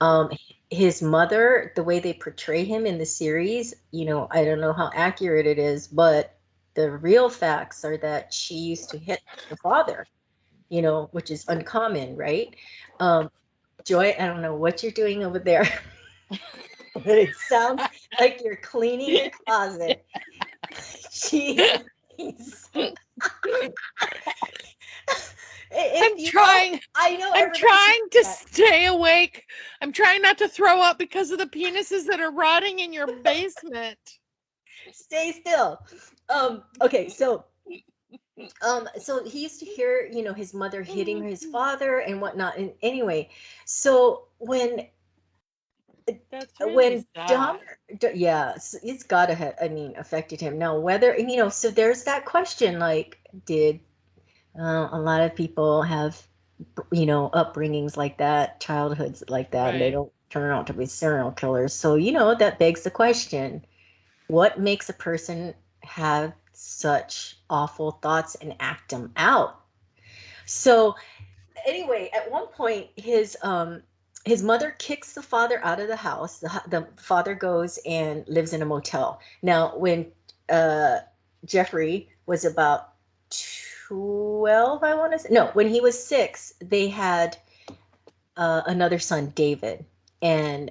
um his mother, the way they portray him in the series, I don't know how accurate it is, but the real facts are that she used to hit the father, which is uncommon, right? Joy, I don't know what you're doing over there. But it sounds like you're cleaning your closet. Jeez. I'm trying. I know I'm everybody's trying to stay awake. I'm trying not to throw up because of the penises that are rotting in your basement. Stay still. Okay, so he used to hear, his mother hitting his father and whatnot. And anyway, so That's really when sad. yeah, it's gotta have, I mean, affected him. Now, whether, so there's that question, like, did a lot of people have, upbringings like that, childhoods like that, and they Right. don't turn out to be serial killers. So, that begs the question, what makes a person have such awful thoughts and act them out? So anyway, at one point, his mother kicks the father out of the house. The father goes and lives in a motel. Now, when uh, Jeffrey was about 12, I want to say, no, when he was 6, they had another son, David, and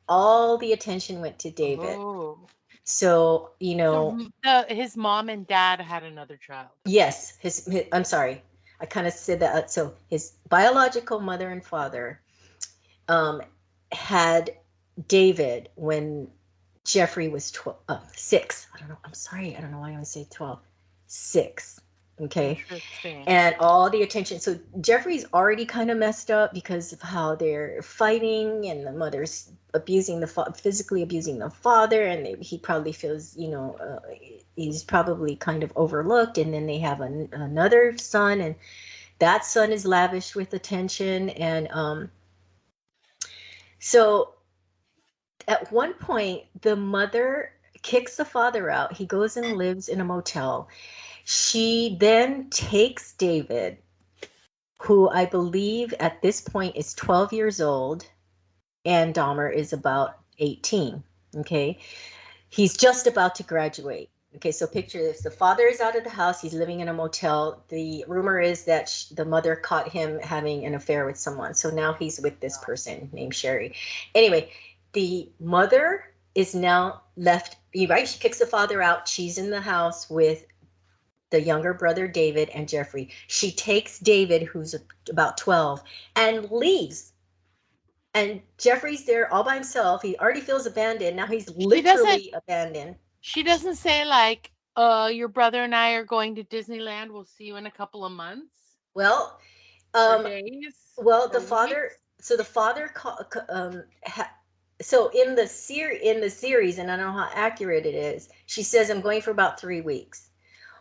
all the attention went to David. Oh. So, His mom and dad had another child. yes, I'm sorry, I kind of said that. So his biological mother and father had David when Jeffrey was 6. I don't know. I'm sorry. I don't know why I would say 12. 6. Okay. Interesting. And all the attention. So Jeffrey's already kind of messed up because of how they're fighting, and the mother's abusing physically abusing the father, and he probably feels, he's probably kind of overlooked. And then they have another son, and that son is lavish with attention. And so at one point, the mother kicks the father out. He goes and lives in a motel. She then takes David, who I believe at this point is 12 years old, and Dahmer is about 18. Okay. He's just about to graduate. Okay, so picture this. The father is out of the house. He's living in a motel. The rumor is that the mother caught him having an affair with someone. So now he's with this person named Sherry. Anyway, the mother is now left, right? She kicks the father out. She's in the house with the younger brother David and Jeffrey. She takes David, who's about 12, and leaves. And Jeffrey's there all by himself. He already feels abandoned. Now he's She doesn't literally abandoned. she doesn't say like, your brother and I are going to Disneyland. We'll see you in a couple of months Well, or um, days well, the or father. weeks. So the father. So in the series, and I don't know how accurate it is. She says, "I'm going for about 3 weeks."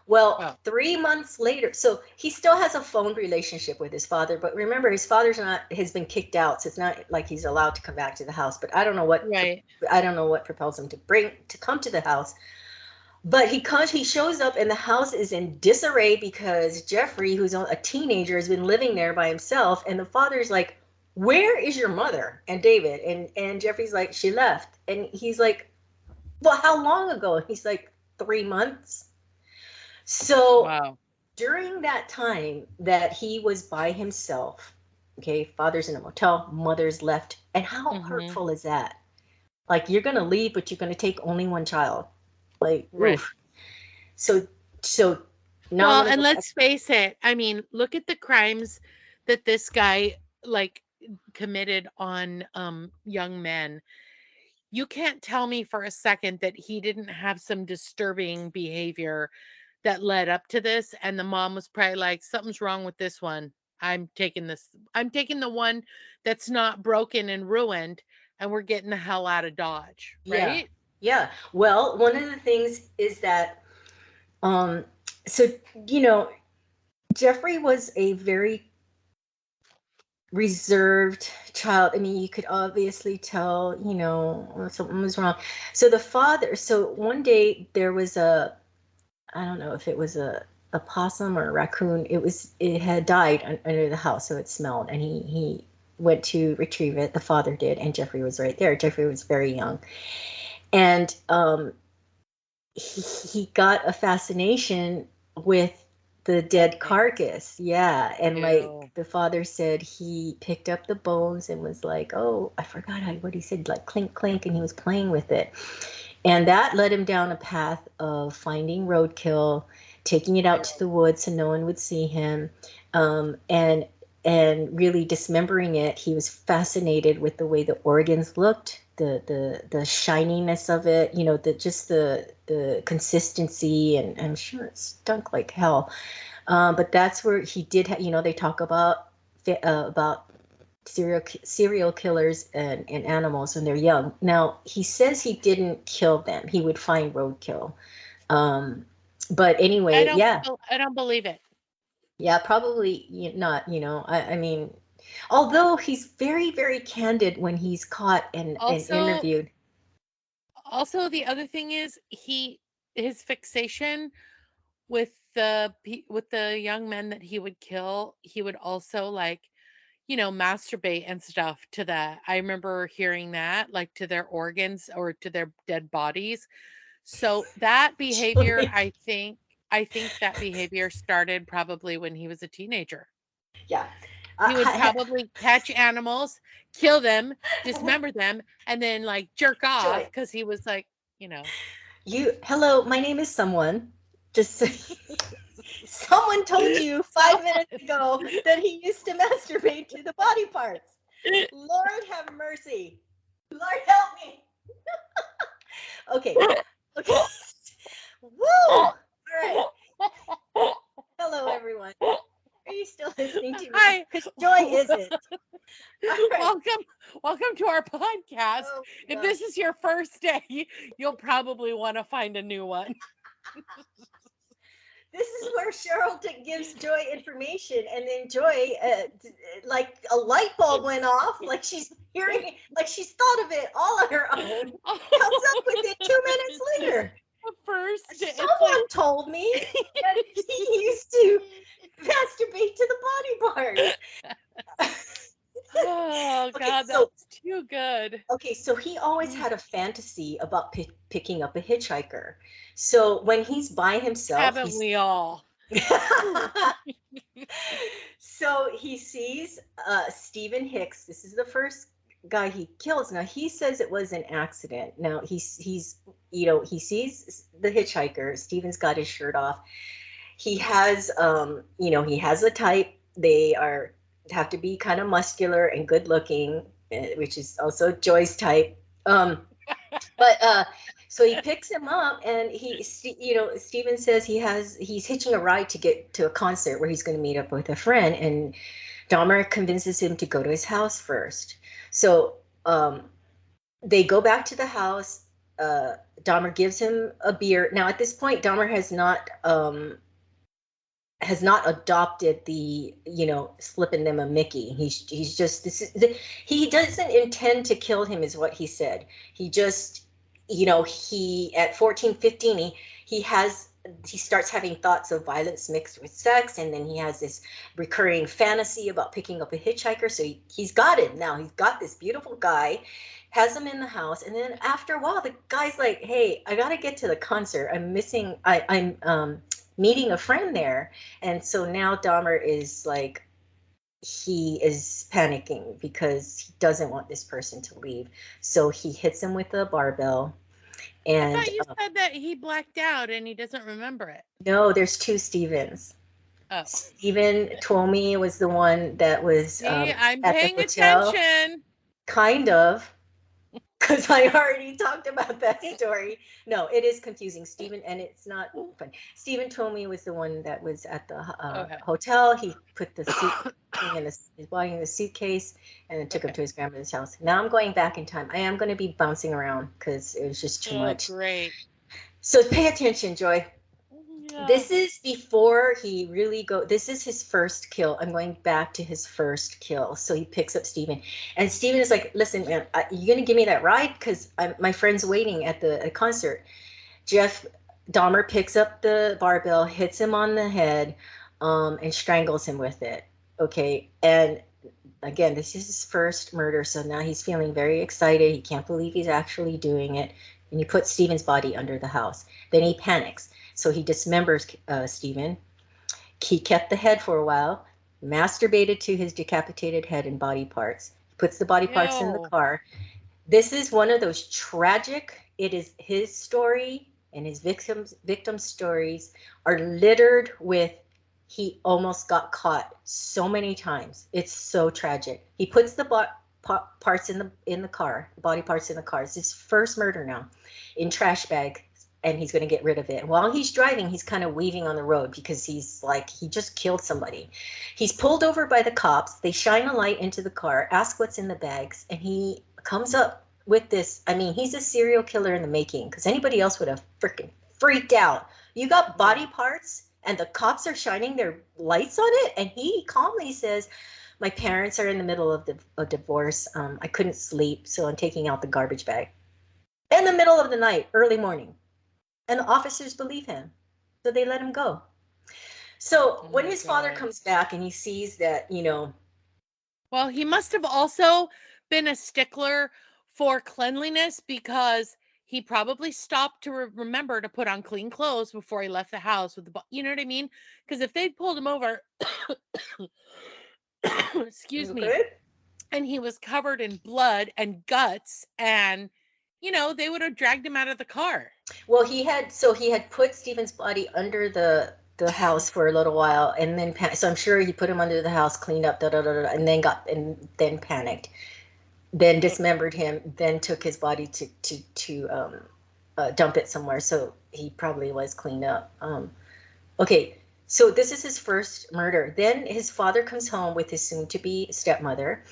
Well, Oh, 3 months later, so he still has a phone relationship with his father, but remember, his father's not has been kicked out, so it's not like he's allowed to come back to the house. But right. I don't know what propels him to come to the house. But he shows up, and the house is in disarray because Jeffrey, who's a teenager, has been living there by himself, and the father's like, "Where is your mother?" And David and Jeffrey's like, "She left," and he's like, "Well, how long ago?" And he's like, "3 months." So Wow. during that time that he was by himself, okay, father's in a motel, mother's left, and how Mhm. hurtful is that? Like, you're gonna leave, but you're gonna take only one child. Like, Right. oof. So, so now I'm Well, gonna and go back. let's face it. I mean, look at the crimes that this guy like committed on young men. You can't tell me for a second that he didn't have some disturbing behavior that led up to this, and the mom was probably like, "Something's wrong with this one. I'm taking this. I'm taking the one that's not broken and ruined, and we're getting the hell out of Dodge." Yeah, Right? yeah. Well, one of the things is that, um, so you know, Jeffrey was a very reserved child. I mean, you could obviously tell, something was wrong. So one day there was I don't know if it was a possum or a raccoon. It had died under the house, so it smelled, and he went to retrieve it. The father did, and Jeffrey was right there. Jeffrey was very young, and he got a fascination with the Dead dead things. carcass. Yeah. And like Ew. the father said, he picked up the bones and was like, "Oh, I forgot what he said, like clink, clink," and he was playing with it. And that led him down a path of finding roadkill, taking it out to Ew. the woods so no one would see him, um, and and really dismembering it. He was fascinated with the way the organs looked, the shininess of it, the consistency, and I'm sure it stunk like hell. But that's where he did. They talk about serial killers and animals when they're young. Now, he says he didn't kill them. He would find roadkill. Um, but anyway, yeah, I don't believe it. yeah, probably not. I mean, although he's very, very candid when he's caught and Also, interviewed. the other thing is his fixation with with the young men that he would kill, he would also like, masturbate and stuff to that. I remember hearing that, like to their organs or to their dead bodies. So that behavior, Actually, I think that behavior started probably when he was a teenager. yeah. He would Uh, probably catch animals, kill them, dismember them, and then like jerk off Joy, because he was like, you know. hello, my name is someone. Just someone told you So 5 minutes ago that he used to masturbate to the body parts. Lord have mercy. Lord help me. Okay. Okay. Woo! All right. Hello. because Joy isn't. All right. Welcome to our podcast. Oh, If God. this is your first day, you'll probably want to find a new one. This is where Cheryl gives Joy information, and then Joy, like a light bulb went off, like she's hearing, like she's thought of it all on her own. Comes up with it 2 minutes later. First, it's like Someone told me that he used to masturbate to the body parts. oh Okay, god, so that's too good. so he always had a fantasy about picking up a hitchhiker. So when he's by himself, Haven't we all? so he sees Stephen Hicks. This is the first guy he kills. Now he says it was an accident. Now he's he sees the hitchhiker. Stephen's got his shirt off. He has he has a type. They have to be kind of muscular and good looking, which is also Joy's type. But so he picks him up, and Steven says he's hitching a ride to get to a concert where he's going to meet up with a friend, and Dahmer convinces him to go to his house first. So they go back to the house. Dahmer gives him a beer. Now at this point, Dahmer has not adopted the slipping them a Mickey. He's just he doesn't intend to kill him, is what he said. He just he at 14, 15, he starts having thoughts of violence mixed with sex, and then he has this recurring fantasy about picking up a hitchhiker. So he's got it now. He's got this beautiful guy, has him in the house, and then after a while the guy's like, hey, I gotta get to the concert. I'm meeting a friend there. And so now Dahmer is like, he is panicking because he doesn't want this person to leave. So he hits him with a barbell. And I thought you said that he blacked out and he doesn't remember it. no, there's two Stevens. Oh. Stephen Twomey was the one that was See, I'm at the paying hotel. attention. Kind of. Because I already talked about that story. No, it is confusing, Stephen, and it's not fun. Stephen Twomey was the one that was at the hotel. He put the suit in his body in the suitcase and then took him to his grandmother's house. Now I'm going back in time. I am going to be bouncing around because it was just too much. Great. So pay attention, Joy. Yeah. This is before he really this is his first kill. I'm going back to his first kill. So he picks up Stephen, and Stephen is like, listen, man, you gonna give me that ride? Because my friend's waiting at the concert. Dahmer picks up the barbell, hits him on the head, and strangles him with it. Okay. And again, this is his first murder. So now he's feeling very excited. He can't believe he's actually doing it. And he puts Stephen's body under the house. Then he panics. So he dismembers Stephen. He kept the head for a while, masturbated to his decapitated head and body parts. He puts the body parts in the car. This is one of those tragic, it is his story, and his victims' stories are littered with, he almost got caught so many times. It's so tragic. He puts the parts in the car, the body parts in the car. It's his first murder now, in trash bag. And he's going to get rid of it. And while he's driving, he's kind of weaving on the road because he's like, he just killed somebody. He's pulled over by the cops. They shine a light into the car, ask what's in the bags, and he comes up with this. I mean, he's a serial killer in the making, because anybody else would have freaking freaked out. You got body parts and the cops are shining their lights on it, and he calmly says, my parents are in the middle of a divorce. I couldn't sleep, so I'm taking out the garbage bag. In the middle of the night, early morning. And the officers believe him, so they let him go. So when his father comes back and he sees that, well, he must have also been a stickler for cleanliness, because he probably stopped to remember to put on clean clothes before he left the house with you know what I mean? Because if they'd pulled him over, excuse me, and he was covered in blood and guts, and they would have dragged him out of the car. Well, he had put Stephen's body under the house for a little while, and then so I'm sure he put him under the house, cleaned up, and then panicked, then dismembered him, then took his body to dump it somewhere. So he probably was cleaned up. Okay, So this is his first murder. Then his father comes home with his soon-to-be stepmother,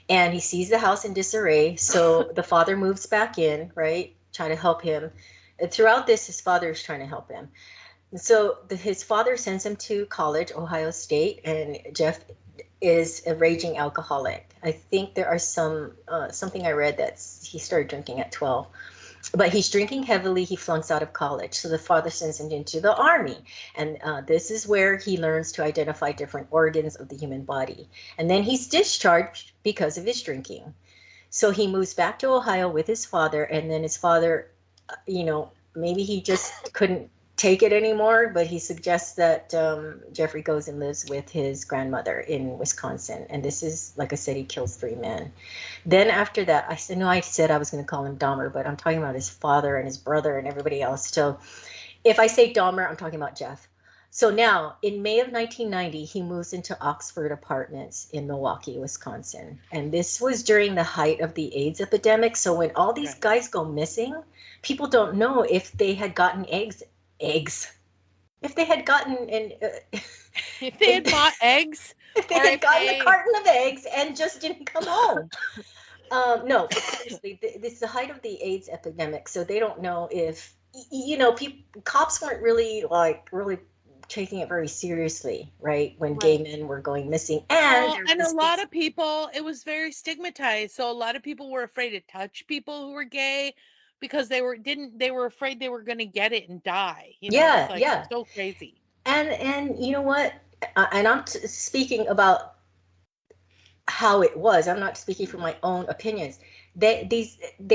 and he sees the house in disarray. So the father moves back in, right, trying to help him. And throughout this, his father is trying to help him. And so his father sends him to college, Ohio State, and Jeff is a raging alcoholic. I think there are something I read that he started drinking at 12, but he's drinking heavily. He flunks out of college, so the father sends him into the army, and this is where he learns to identify different organs of the human body. And then he's discharged because of his drinking. So he moves back to Ohio with his father, and then his father, maybe he just couldn't take it anymore, but he suggests that Jeffrey goes and lives with his grandmother in Wisconsin. And this is, like I said, he kills 3 men. Then after that, I said I was going to call him Dahmer, but I'm talking about his father and his brother and everybody else. So if I say Dahmer, I'm talking about Jeff. So now, in May of 1990, he moves into Oxford Apartments in Milwaukee, Wisconsin. And this was during the height of the AIDS epidemic. So when all these Right. guys go missing, people don't know if they had gotten eggs. If they had gotten If they had bought eggs, if they or had if gotten a they, carton of eggs and just didn't come home. No, but seriously, this is the height of the AIDS epidemic, so they don't know if cops weren't really taking it very seriously, right? When gay right. men were going missing, and Well, there and a was lot this, of people, it was very stigmatized. So a lot of people were afraid to touch people who were gay because they were afraid they were going to get it and die. It's yeah, like yeah, so crazy. and you know what? And I'm speaking about how it was. I'm not speaking from my own opinions. They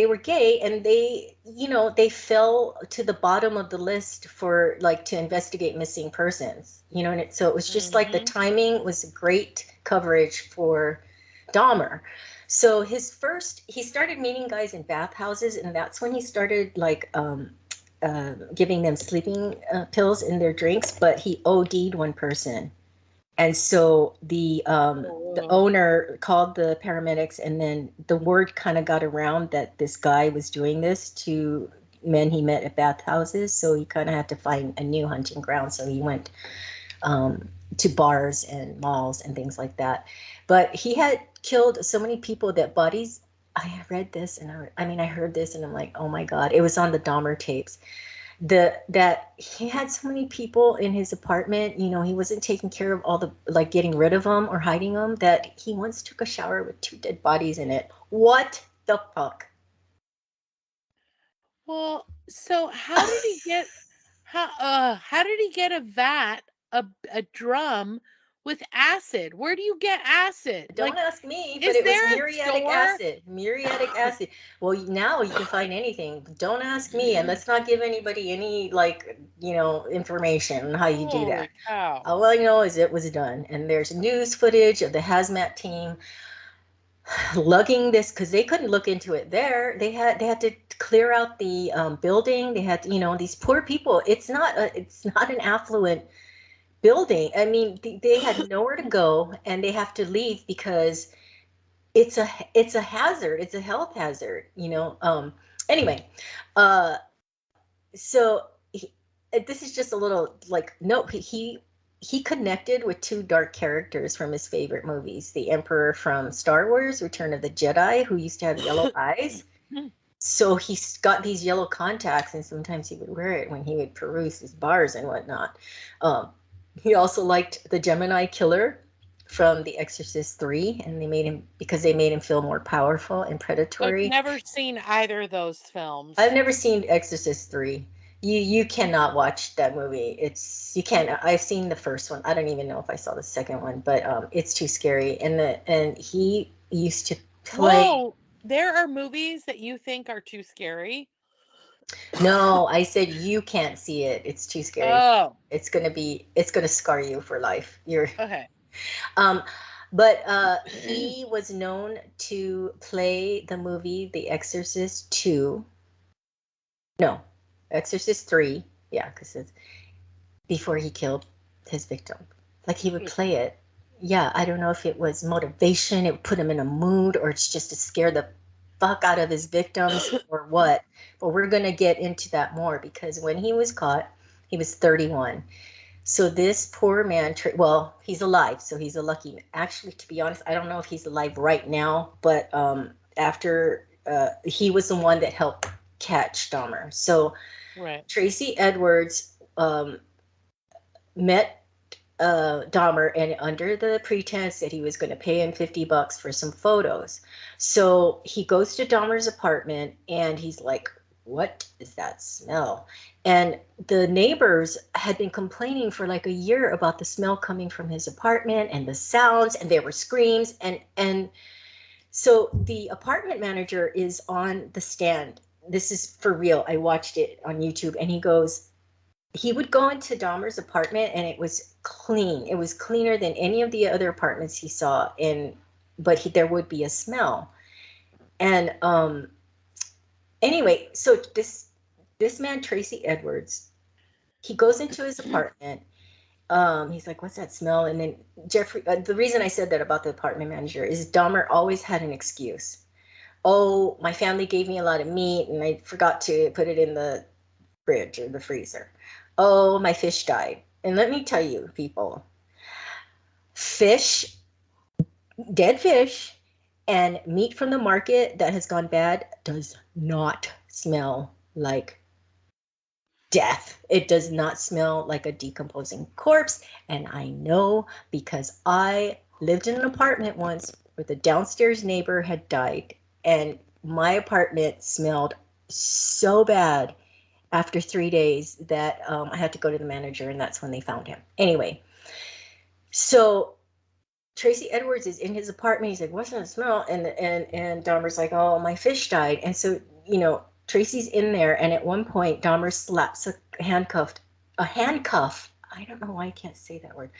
were gay, and they fell to the bottom of the list for, like, to investigate missing persons. And so it was just like the Hmm. timing was great coverage for Dahmer. So he started meeting guys in bathhouses, and that's when he started, like, giving them sleeping pills in their drinks. But he OD'd one person, and so the Oh, owner called the paramedics, and then the word kind of got around that this guy was doing this to men he met at bathhouses. So he kind of had to find a new hunting ground. So he went um, to bars and malls and things like that. But he had killed so many people that bodies. I read this, and I heard this, and I'm like, oh my God! It was on the Dahmer tapes, that he had so many people in his apartment. He wasn't taking care of all the, like, getting rid of them or hiding them, that he once took a shower with 2 dead bodies in it. What the fuck? well, so how did he get a vat, a drum with acid? Where do you get acid? Don't Like, ask me, but is it was there a muriatic store? acid. Muriatic acid. Well, now you can find anything. Don't ask me, and let's not give anybody any, like, information on how you do that. Holy cow. All I know is it was done, and there's news footage of the hazmat team lugging this, because they couldn't look into it there. They had to clear out the building. They had to, these poor people. It's not an affluent building. I mean, they had nowhere to go, and they have to leave because it's a hazard. It's a health hazard. Anyway, uh, so this is just a little, like, no, he connected with 2 dark characters from his favorite movies: the Emperor from Star Wars Return of the Jedi, who used to have yellow eyes. So he's got these yellow contacts, and sometimes he would wear it when he would peruse his bars and whatnot. um, he also liked the Gemini killer from The Exorcist 3, and they made him feel more powerful and I've predatory. never seen either of those I've films. never seen Exorcist 3. You cannot watch that movie. You can't. I've seen the first one. I don't even know if I saw the second one, but it's too scary. And he used to play. Whoa, there are movies that you think are too scary? No, I said you can't see it. It's too scary. Oh, It's gonna scar you for life. okay. Um but he was known to play the movie The Exorcist 2. No, Exorcist 3. Yeah, because it's before he killed his victim. Like, he would play it. Yeah, I don't know if it was motivation, it would put him in a mood, or it's just to scare the fuck out of his victims, or what. But we're going to get into that more, because when he was caught, he was 31. So this poor man, well, he's alive, so he's a lucky man. Actually, to be honest, I don't know if he's alive right now, but after he was the one that helped catch Dahmer. So Right. Tracy Edwards met Dahmer, and under the pretense that he was going to pay him $50 for some photos. So he goes to Dahmer's apartment and he's like, what is that smell? And the neighbors had been complaining for like a year about the smell coming from his apartment and the sounds, and there were screams. And so the apartment manager is on the stand. This is for real. I watched it on YouTube, and he goes, he would go into Dahmer's apartment and it was clean. It was cleaner than any of the other apartments he saw, and but there would be a smell. And anyway, so this man Tracy Edwards, he goes into his apartment. He's like, "What's that smell?" And then Jeffrey. The reason I said that about the apartment manager is Dahmer always had an excuse. Oh, my family gave me a lot of meat and I forgot to put it in the fridge or the freezer. Oh, my fish died. And let me tell you, people, fish, dead fish, and meat from the market that has gone bad does not smell like death. It does not smell like a decomposing corpse. And I know because I lived in an apartment once where the downstairs neighbor had died, and my apartment smelled so bad after 3 days that I had to go to the manager, and that's when they found him. Anyway, so Tracy Edwards is in his apartment. He's like, "What's that smell?" And Dahmer's like, "Oh, my fish died." And so Tracy's in there, and at one point, Dahmer slaps a handcuff. I don't know why I can't say that word,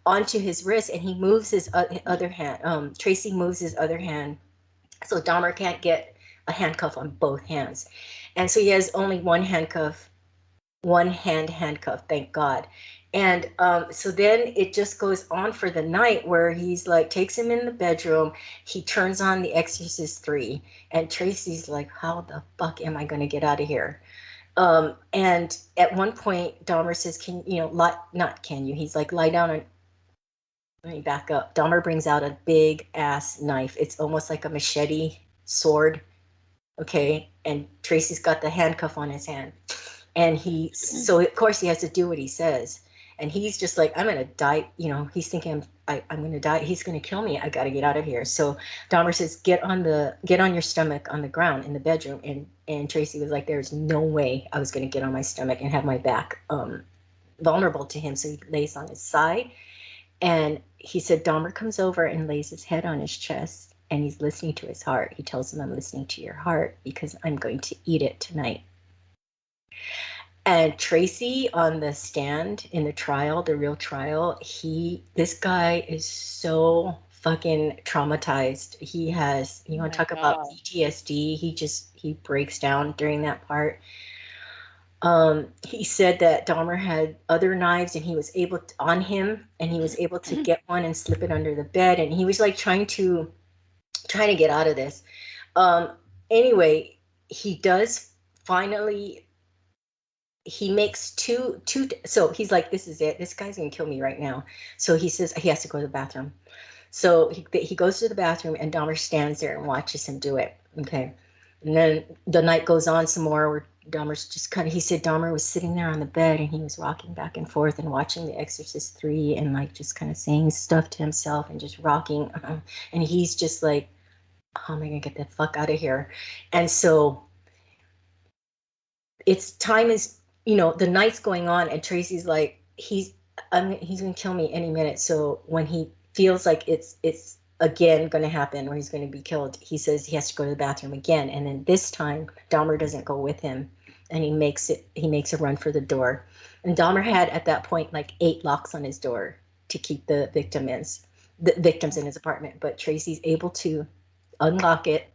onto his wrist, and he moves his other hand. Tracy moves his other hand, so Dahmer can't get a handcuff on both hands, and so he has only one handcuff, one hand handcuffed, thank God. And so then it just goes on for the night where he's like, takes him in the bedroom. He turns on The Exorcist 3. And Tracy's like, how the fuck am I going to get out of here? And at one point, Dahmer says, not can you? He's like, lie down and let me back up. Dahmer brings out a big ass knife. It's almost like a machete sword. Okay. And Tracy's got the handcuff on his hand. And so of course he has to do what he says. And he's just like, I'm going to die. He's thinking, I'm going to die. He's going to kill me. I got to get out of here. So Dahmer says, get on your stomach on the ground in the bedroom. And Tracy was like, there's no way I was going to get on my stomach and have my back vulnerable to him. So he lays on his side. And he said, Dahmer comes over and lays his head on his chest. And he's listening to his heart. He tells him, I'm listening to your heart because I'm going to eat it tonight. And Tracy on the stand in the trial, the real trial, this guy is so fucking traumatized. He has, you want to talk about PTSD? He breaks down during that part. He said that Dahmer had other knives and he was able to get one and slip it under the bed. And he was like trying to get out of this. Anyway, he does finally, he makes two, so he's like, this is it. This guy's gonna kill me right now. So he says he has to go to the bathroom. So he goes to the bathroom and Dahmer stands there and watches him do it. Okay. And then the night goes on some more where Dahmer's just he said Dahmer was sitting there on the bed and he was rocking back and forth and watching The Exorcist 3 and like just kind of saying stuff to himself and just rocking. And he's just like, how am I gonna get the fuck out of here? And so the night's going on and Tracy's like, he's gonna kill me any minute. So when he feels like it's again going to happen where he's going to be killed, he says he has to go to the bathroom again. And then this time Dahmer doesn't go with him and he makes a run for the door. And Dahmer had at that point like 8 locks on his door to keep the victims in his apartment. But Tracy's able to unlock it.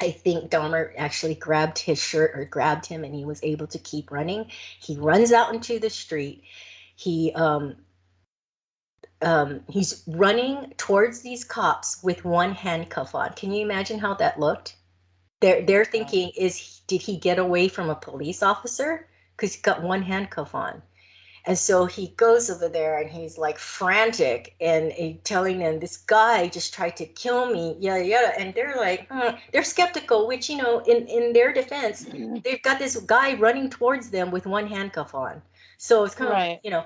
I think Dahmer actually grabbed his shirt or grabbed him and he was able to keep running. He runs out into the street. He's running towards these cops with one handcuff on. Can you imagine how that looked? They're thinking, did he get away from a police officer? Because he's got one handcuff on. And so he goes over there and he's like frantic and telling them, this guy just tried to kill me, yada yada. And they're like, they're skeptical, which, you know, in their defense, they've got this guy running towards them with one handcuff on. So it's kind of like, Right. you know,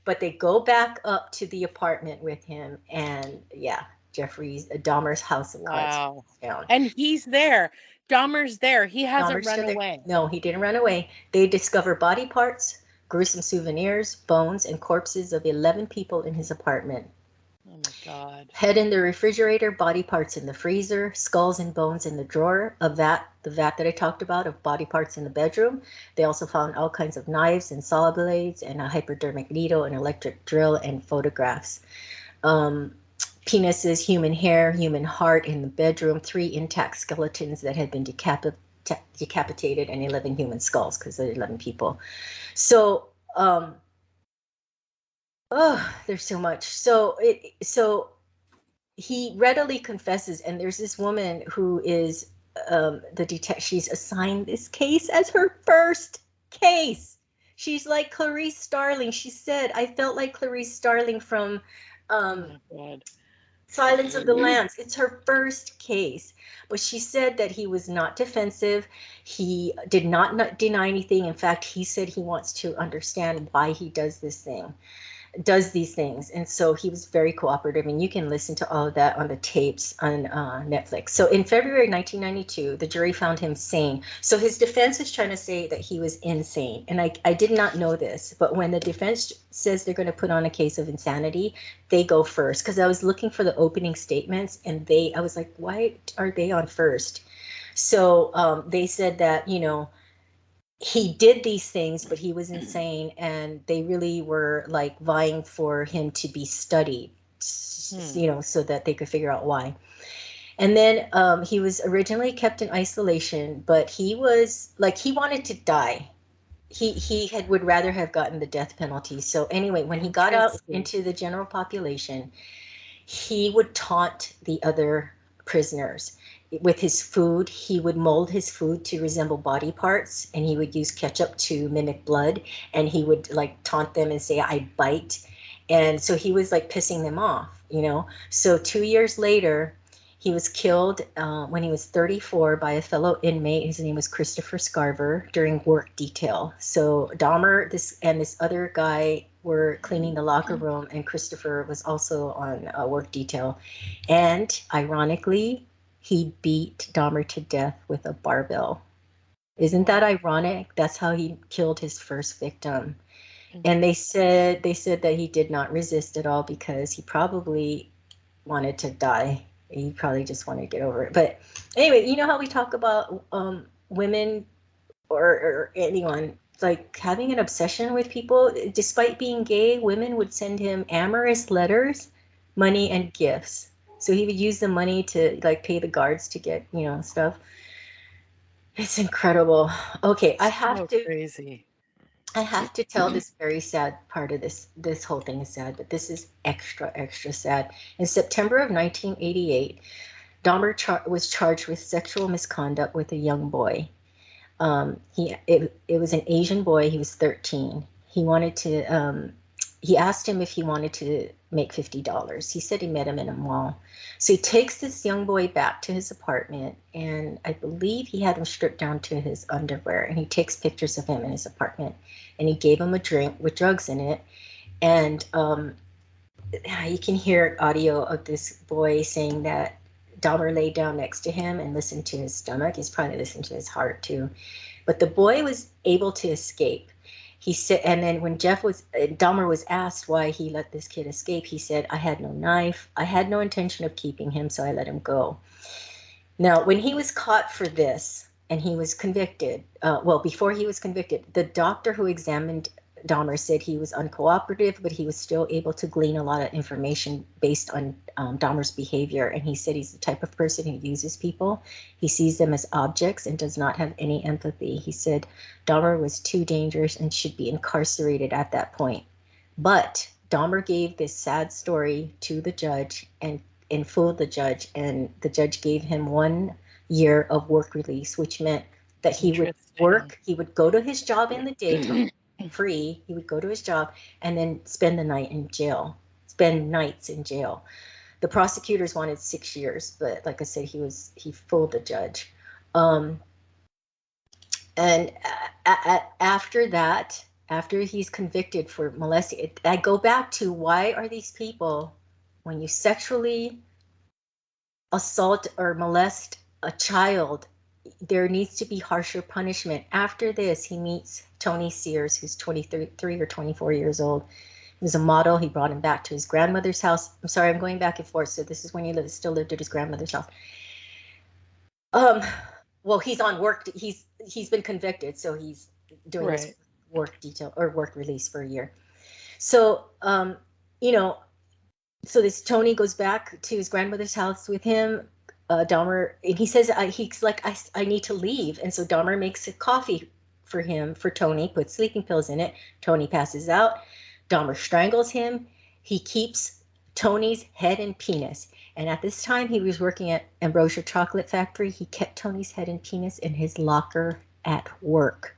but they go back up to the apartment with him, and yeah, Jeffrey Dahmer's house of cards Wow. is down. And he's there. Dahmer's there. He hasn't Dahmer's run still there. away. No, he didn't run away. They discover body parts, gruesome souvenirs, bones, and corpses of 11 people in his apartment. Oh my God. Head in the refrigerator, body parts in the freezer, skulls and bones in the drawer, a vat, the vat that I talked about of body parts in the bedroom. They also found all kinds of knives and saw blades and a hypodermic needle, an electric drill, and photographs. Penises, human hair, human heart in the bedroom, 3 intact skeletons that had been decapitated, and 11 human skulls because there are 11 people. So, there's so much. So he readily confesses, and there's this woman who is the detective. She's assigned this case as her first case. She's like Clarice Starling. She said, I felt like Clarice Starling from Oh my God. Silence of the Lambs. It's her first case. But she said that he was not defensive. He did not deny anything. In fact, he said he wants to understand why he does these things. And so he was very cooperative, and you can listen to all of that on the tapes on Netflix. So in February 1992, the jury found him sane. So his defense is trying to say that he was insane. And I did not know this, but when the defense says they're going to put on a case of insanity, they go first. Because I was looking for the opening statements, and I was like, why are they on first? So they said that, you know, he did these things, but he was insane, and they really were like vying for him to be studied, you know, so that they could figure out why. And then he was originally kept in isolation, but he was like, he wanted to die. He would rather have gotten the death penalty. So anyway, when he got out into the general population, he would taunt the other prisoners with his food. He would mold his food to resemble body parts, and he would use ketchup to mimic blood, and he would like taunt them and say, I bite. And so he was like pissing them off, you know. So 2 years later, he was killed when he was 34 by a fellow inmate. His name was Christopher Scarver during work detail. So Dahmer, this other guy were cleaning the locker room, and Christopher was also on work detail. And ironically, he beat Dahmer to death with a barbell. Isn't that ironic? That's how he killed his first victim. And they said that he did not resist at all because he probably wanted to die. He probably just wanted to get over it. But anyway, you know how we talk about women or anyone like having an obsession with people. Despite being gay, women would send him amorous letters, money, and gifts. So he would use the money to like pay the guards to get, you know, stuff. It's incredible. Okay, I have to Crazy. tell this very sad part of this whole thing is sad, but this is extra sad. In September of 1988, Dahmer was charged with sexual misconduct with a young boy. It was an Asian boy. He was 13. He asked him if he wanted to make $50. He said he met him in a mall. So he takes this young boy back to his apartment, and I believe he had him stripped down to his underwear, and he takes pictures of him in his apartment, and he gave him a drink with drugs in it. And you can hear audio of this boy saying that Dahmer laid down next to him and listened to his stomach. He's probably listened to his heart too. But the boy was able to escape. He said, and then when Dahmer was asked why he let this kid escape, he said, I had no knife. I had no intention of keeping him, so I let him go. Now, when he was caught for this and he was convicted, before he was convicted, the doctor who examined Dahmer said he was uncooperative, but he was still able to glean a lot of information based on Dahmer's behavior. And he said he's the type of person who uses people. He sees them as objects and does not have any empathy. He said Dahmer was too dangerous and should be incarcerated at that point. But Dahmer gave this sad story to the judge and fooled the judge. And the judge gave him 1 year of work release, which meant that he would work. He would go to his job in the daytime. free. He would go to his job and then spend nights in jail. The prosecutors wanted 6 years, but like I said, he fooled the judge. And after that, after he's convicted for molesting, I go back to, why are these people, when you sexually assault or molest a child, there needs to be harsher punishment. After this, he meets Tony Sears, who's 23 or 24 years old. He was a model. He brought him back to his grandmother's house. I'm sorry, I'm going back and forth. So this is when he still lived at his grandmother's house. Well, he's on work. He's been convicted, so he's doing his work release for a year. So, so this Tony goes back to his grandmother's house with him. Dahmer, and he says, he's like, I need to leave. And so Dahmer makes a coffee for Tony, puts sleeping pills in it. Tony passes out. Dahmer strangles him. He keeps Tony's head and penis. And at this time, he was working at Ambrosia Chocolate Factory. He kept Tony's head and penis in his locker at work.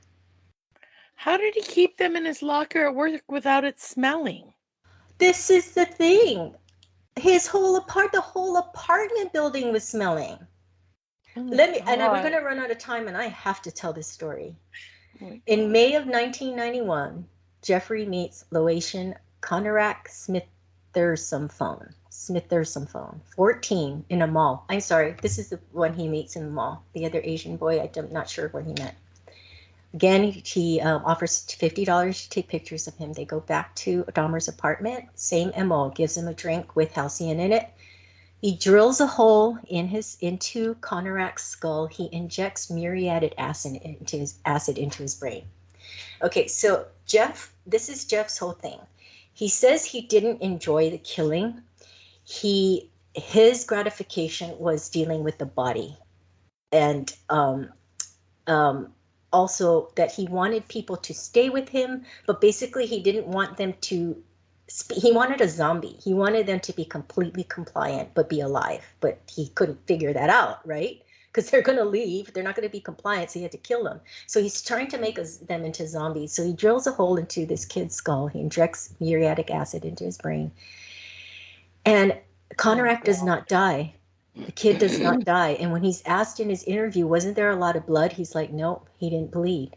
How did he keep them in his locker at work without it smelling? This is the thing. The whole apartment building was smelling. And we're going to run out of time, and I have to tell this story. In May of 1991, Jeffrey meets Loation Conorak Smithersome phone, 14, in a mall. I'm sorry, this is the one he meets in the mall. The other Asian boy, I'm not sure where he met. Again, he offers $50 to take pictures of him. They go back to Dahmer's apartment. Same MO, gives him a drink with Halcyon in it. He drills a hole into Conorak's skull. He injects muriatic acid into his brain. Okay, so this is Jeff's whole thing. He says he didn't enjoy the killing. His gratification was dealing with the body, and also that he wanted people to stay with him, but basically he didn't want them to. He wanted a zombie. He wanted them to be completely compliant but be alive. But he couldn't figure that out, right? Because they're going to leave. They're not going to be compliant, so he had to kill them. So he's trying to make them into zombies. So he drills a hole into this kid's skull. He injects muriatic acid into his brain. And Conorak does not die. The kid does not die. And when he's asked in his interview, wasn't there a lot of blood? He's like, no, he didn't bleed.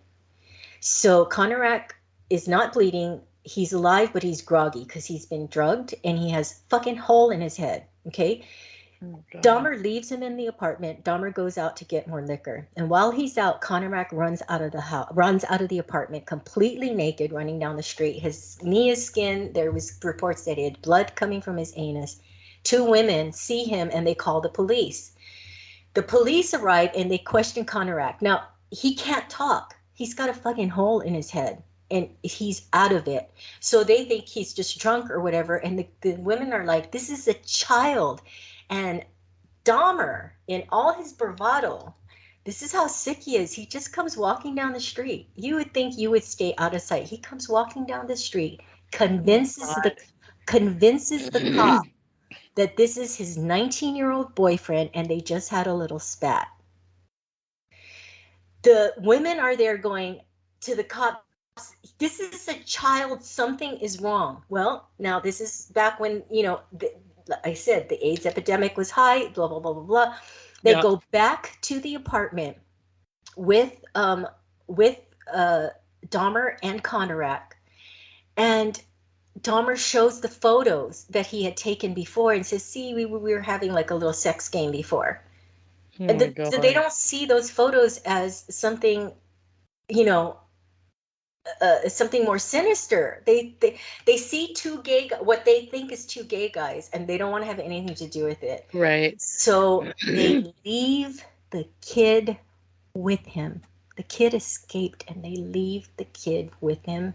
So Conorak is not bleeding. He's alive, but he's groggy because he's been drugged and he has fucking hole in his head. Okay. Dahmer leaves him in the apartment. Dahmer goes out to get more liquor. And while he's out, Conorak runs out of the apartment completely naked, running down the street. His knee is skinned. There was reports that he had blood coming from his anus. 2 women see him and they call the police. The police arrive and they question Conorak. Now, he can't talk. He's got a fucking hole in his head and he's out of it. So they think he's just drunk or whatever. And the women are like, this is a child. And Dahmer, in all his bravado, this is how sick he is. He just comes walking down the street. You would think you would stay out of sight. He comes walking down the street, convinces the cop that this is his 19-year-old boyfriend and they just had a little spat. The women are there going to the cops, this is a child, something is wrong. Well, now this is back when, I said the AIDS epidemic was high, blah, blah, blah, blah, blah. They go back to the apartment with Dahmer and Conorak, and Dahmer shows the photos that he had taken before and says, see, we were having like a little sex game before. And so they don't see those photos as something, something more sinister. They see what they think is 2 gay guys, and they don't want to have anything to do with it. Right. So they leave the kid with him. The kid escaped, and they leave the kid with him.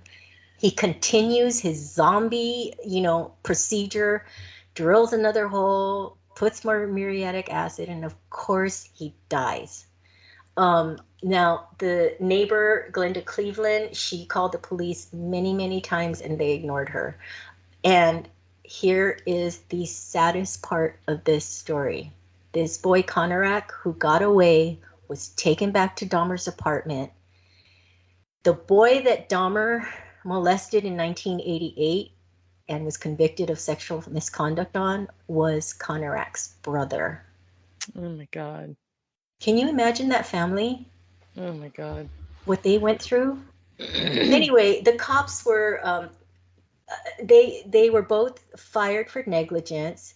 He continues his zombie, procedure, drills another hole, puts more muriatic acid, and of course he dies. Now, the neighbor, Glenda Cleveland, she called the police many, many times and they ignored her. And here is the saddest part of this story. This boy, Conorak, who got away, was taken back to Dahmer's apartment. The boy that Dahmer molested in 1988 and was convicted of sexual misconduct on was Conorak's brother. Oh my God. Can you imagine that family? Oh my God. What they went through? Anyway, the cops were they were both fired for negligence.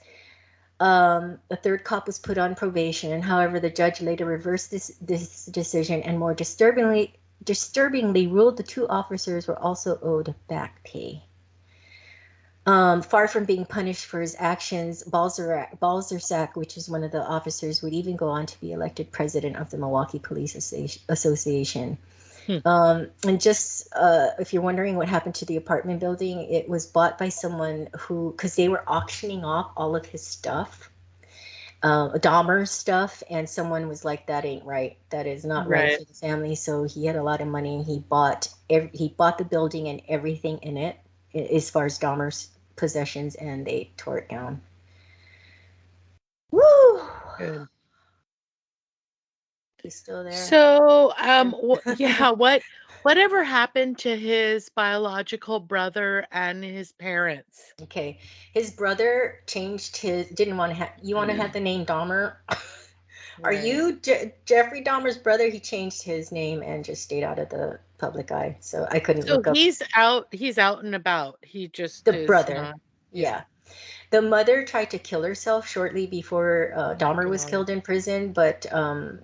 A third cop was put on probation. However, the judge later reversed this decision and more disturbingly ruled the two officers were also owed back pay. Far from being punished for his actions, Balzersack, which is one of the officers, would even go on to be elected president of the Milwaukee Police Association. Hmm. And just if you're wondering what happened to the apartment building, it was bought by someone who, because they were auctioning off all of his stuff, Dahmer's stuff, and someone was like, "That ain't right. That is not right Right. for the family." So he had a lot of money. He bought the building and everything in it, as far as Dahmer's possessions, and they tore it down. Woo! Good. You still there? So, yeah, whatever happened to his biological brother and his parents? Okay. His brother changed his, didn't want to have, you want to have the name Dahmer? Are Right. you Jeffrey Dahmer's brother? He changed his name and just stayed out of the public eye. So I couldn't So look up he's out and about. He just the is brother. not. Yeah. Yeah. The mother tried to kill herself shortly before Oh my Dahmer was God. killed in prison, but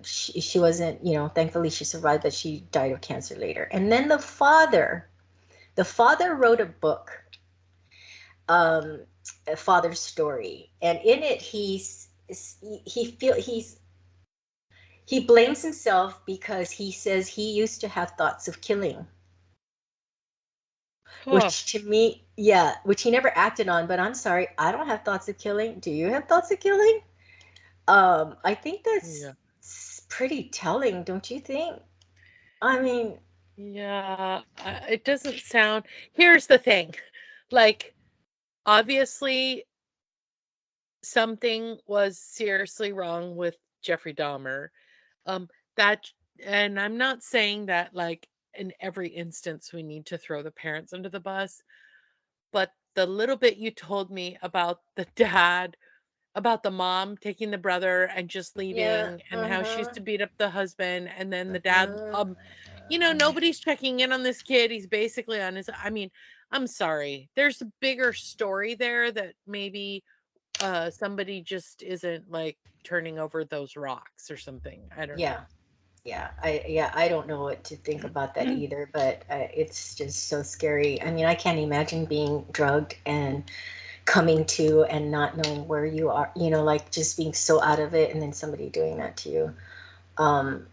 she wasn't, thankfully she survived, but she died of cancer later. And then the father wrote a book, um, a father's story, and in it he blames himself because he says he used to have thoughts of killing, Huh. which to me, yeah, which he never acted on. But I'm sorry, I don't have thoughts of killing. Do you have thoughts of killing? I think that's Yeah. pretty telling, don't you think? I mean, Yeah. It doesn't sound. Here's the thing. Like, obviously, something was seriously wrong with Jeffrey Dahmer. Um, that, and I'm not saying that like in every instance we need to throw the parents under the bus, but the little bit you told me about the dad, about the mom taking the brother and just yeah, leaving, and how she used uh-huh, to beat up the husband, and then the dad, uh-huh. nobody's checking in on this kid. He's basically on his, I mean, I'm sorry. There's a bigger story there that maybe somebody just isn't like turning over those rocks or something. I don't Yeah, know. I don't know what to think about that either, but it's just so scary. I mean, I can't imagine being drugged and coming to and not knowing where you are, like just being so out of it and then somebody doing that to you. Um,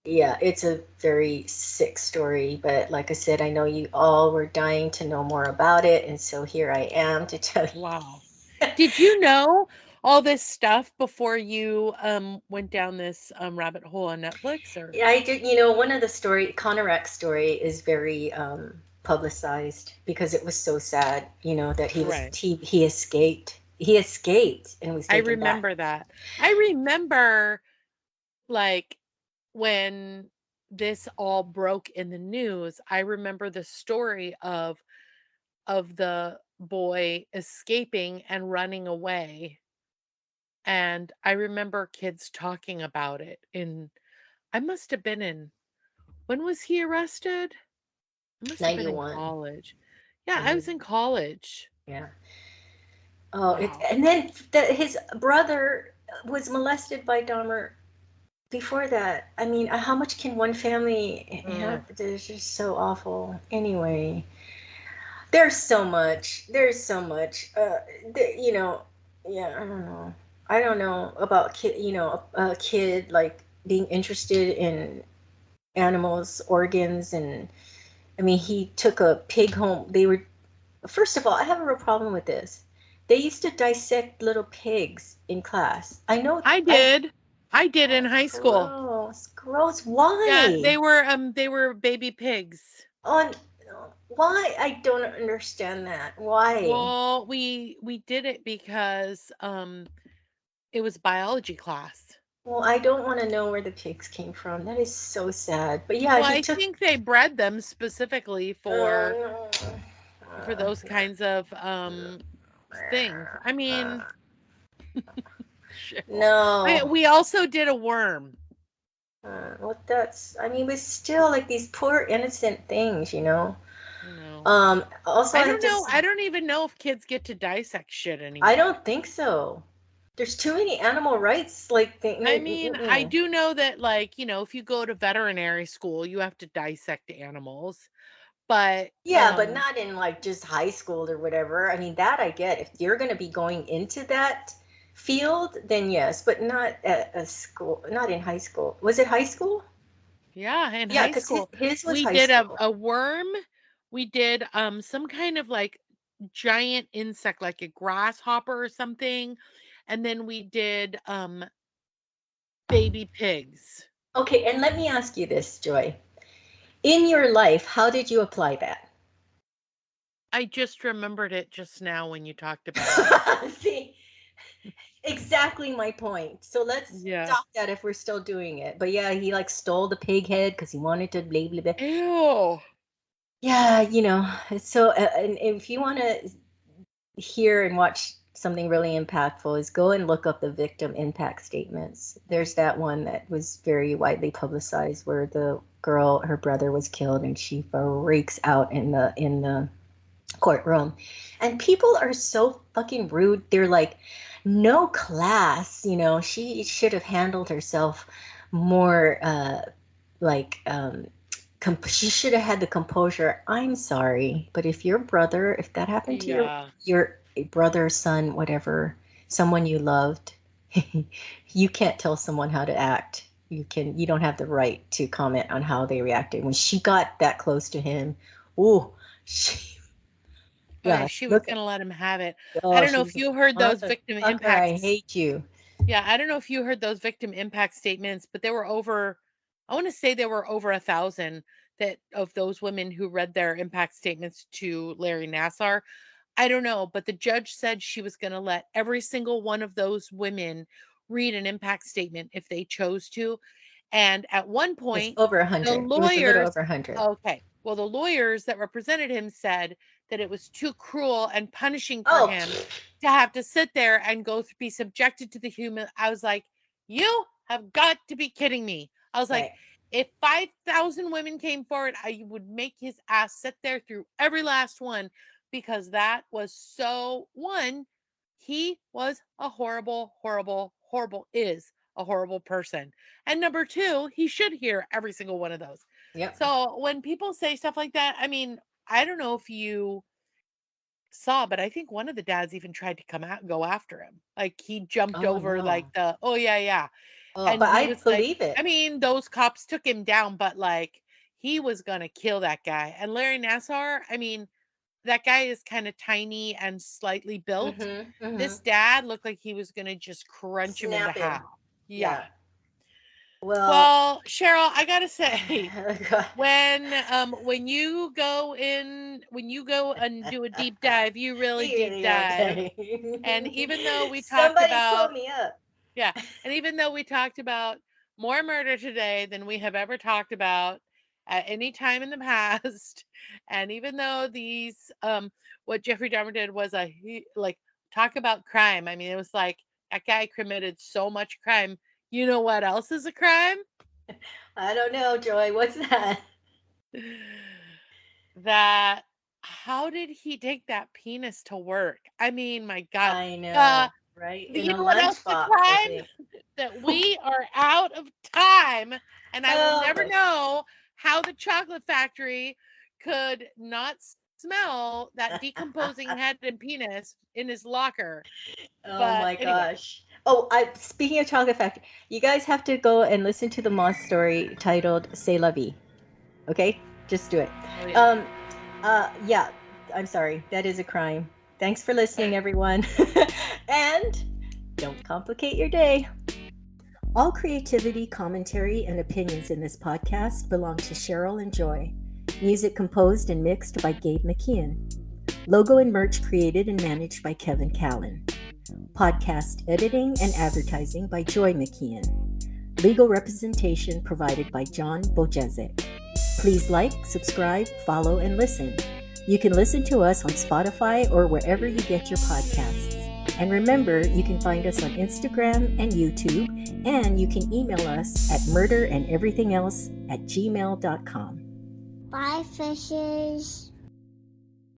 yeah, it's a very sick story, but like I said, I know you all were dying to know more about it, and so here I am to tell Wow. you. Did you know all this stuff before you went down this rabbit hole on Netflix or? Yeah, I did. One of the Conorak's story is very publicized because it was so sad. That he was Right. he escaped. He escaped and was I taken back. remember that. I remember like when this all broke in the news, I remember the story of the boy escaping and running away. And I remember kids talking about it in, I must have been in, when was he arrested? I must have been in 91. college. Yeah, I was in 91. college. Yeah. Oh, Wow. and then his brother was molested by Dahmer before that. I mean, how much can one family have? Ugh. It's just so awful. Anyway, there's so much. There's so much. Yeah, I don't know. I don't know about a kid like being interested in animals, organs, and I mean, he took a pig home. First of all, I have a real problem with this. They used to dissect little pigs in class. I know, I did. I did in oh, high school. gross, gross. Yeah, Why? they were baby pigs. On why? I don't understand that. Why? Well, we did it because it was biology class. Well, I don't want to know where the pigs came from. That is so sad. But yeah, Well, he I took. think they bred them specifically Oh for no. those kinds of things. I mean, Cheryl. No. We also did a worm. Well, that's. I mean, but still, like these poor innocent things, you know. I know. Also, I I have don't to. know. I don't even know if kids get to dissect shit I anymore. don't think so. There's too many animal rights, like I mean, I mm-mm. do know that, like, if you go to veterinary school, you have to dissect animals. But Yeah, but not in like just high school or whatever. I mean, that I get. If you're going to be going into that field, then yes, but not at a school, not in high school. Was it high school? yeah, in Yeah, high because school, his was we high did school. a worm. We did some kind of like giant insect, like a grasshopper or something. And then we did baby pigs. Okay, and let me ask you this, Joy. In your life, how did you apply that? I just remembered it just now when you talked about it. See, exactly my point. So let's Yeah. stop that if we're still doing it. But yeah, he like stole the pig head because he wanted to blah blah blah. Ew. Yeah, you know. So, and if you want to hear and watch something really impactful, is go and look up the victim impact statements. There's that one that was very widely publicized where the girl, her brother was killed, and she freaks out in the courtroom. And people are so fucking rude. They're like, no class, you know, she should have handled herself more like she should have had the composure. I'm sorry, but if your brother, if that happened to Yeah. your brother, son, whatever, someone you loved, you can't tell someone how to act. You don't have the right to comment on how they reacted when she got that close to him. Oh, she, Oh, yeah, yeah, she was look at, gonna let him have it. I oh, don't know she if was a you heard those victim motherfucker. I impacts. hate you. Yeah, I don't know if you heard those victim impact statements, but there were over, I want to say there were over 1,000 that of those women who read their impact statements to Larry Nassar. I don't know, but the judge said she was going to let every single one of those women read an impact statement if they chose to. And at one It's point, over a the hundred. It was a little lawyers, over 100. okay, well, the lawyers that represented him said that it was too cruel and punishing for Oh, him to have to sit there and be subjected to the human. I was like, you have got to be kidding me. I was like, right. if 5,000 women came forward, I would make his ass sit there through every last one because that was so one. He was a horrible, horrible, horrible, is a horrible person. And number two, he should hear every single one of those. Yep. So when people say stuff like that, I mean, I don't know if you saw, but I think one of the dads even tried to come out and go after him. Like he jumped Oh over like no. oh yeah, yeah. Oh, And but he I was like, believe I it. mean, those cops took him down, but like he was gonna kill that guy. And Larry Nassar, I mean, that guy is kind of tiny and slightly built. Mm-hmm. Mm-hmm. This dad looked like he was gonna just crunch him into Snap him. half. Yeah. Yeah. Well, Well, Cheryl, I gotta say, when you go in, when you go and do a deep dive, you really deep yeah, dive. And okay. even though we talked Somebody pull about, me up. yeah, and even though we talked about more murder today than we have ever talked about at any time in the past, and even though these, what Jeffrey Dahmer did was like talk about crime. I mean, it was like that guy committed so much crime. You know what else is a crime? I don't know, Joy. What's that? That how did he take that penis to work? I mean, my God. I Uh, know, right? In you a know what else is a lunchbox, I crime? think. That we are out of time, and I will Oh never boy. know how the chocolate factory could not smell that decomposing head and penis in his locker. Oh But my anyway, gosh. Oh, I speaking of Chocolate Factory, you guys have to go and listen to the Moss story titled "C'est la vie." Okay, just do it. oh yeah. Um, yeah. I'm sorry. That is a crime. Thanks for listening, everyone, and don't complicate your day. All creativity, commentary, and opinions in this podcast belong to Cheryl and Joy. Music composed and mixed by Gabe McKeon. Logo and merch created and managed by Kevin Callan. Podcast editing and advertising by Joy McKeon. Legal representation provided by John Bojezek. Please like, subscribe, follow, and listen. You can listen to us on Spotify or wherever you get your podcasts. And remember, you can find us on Instagram and YouTube, and you can email us at murderandeverythingelse@gmail.com. Bye, fishes.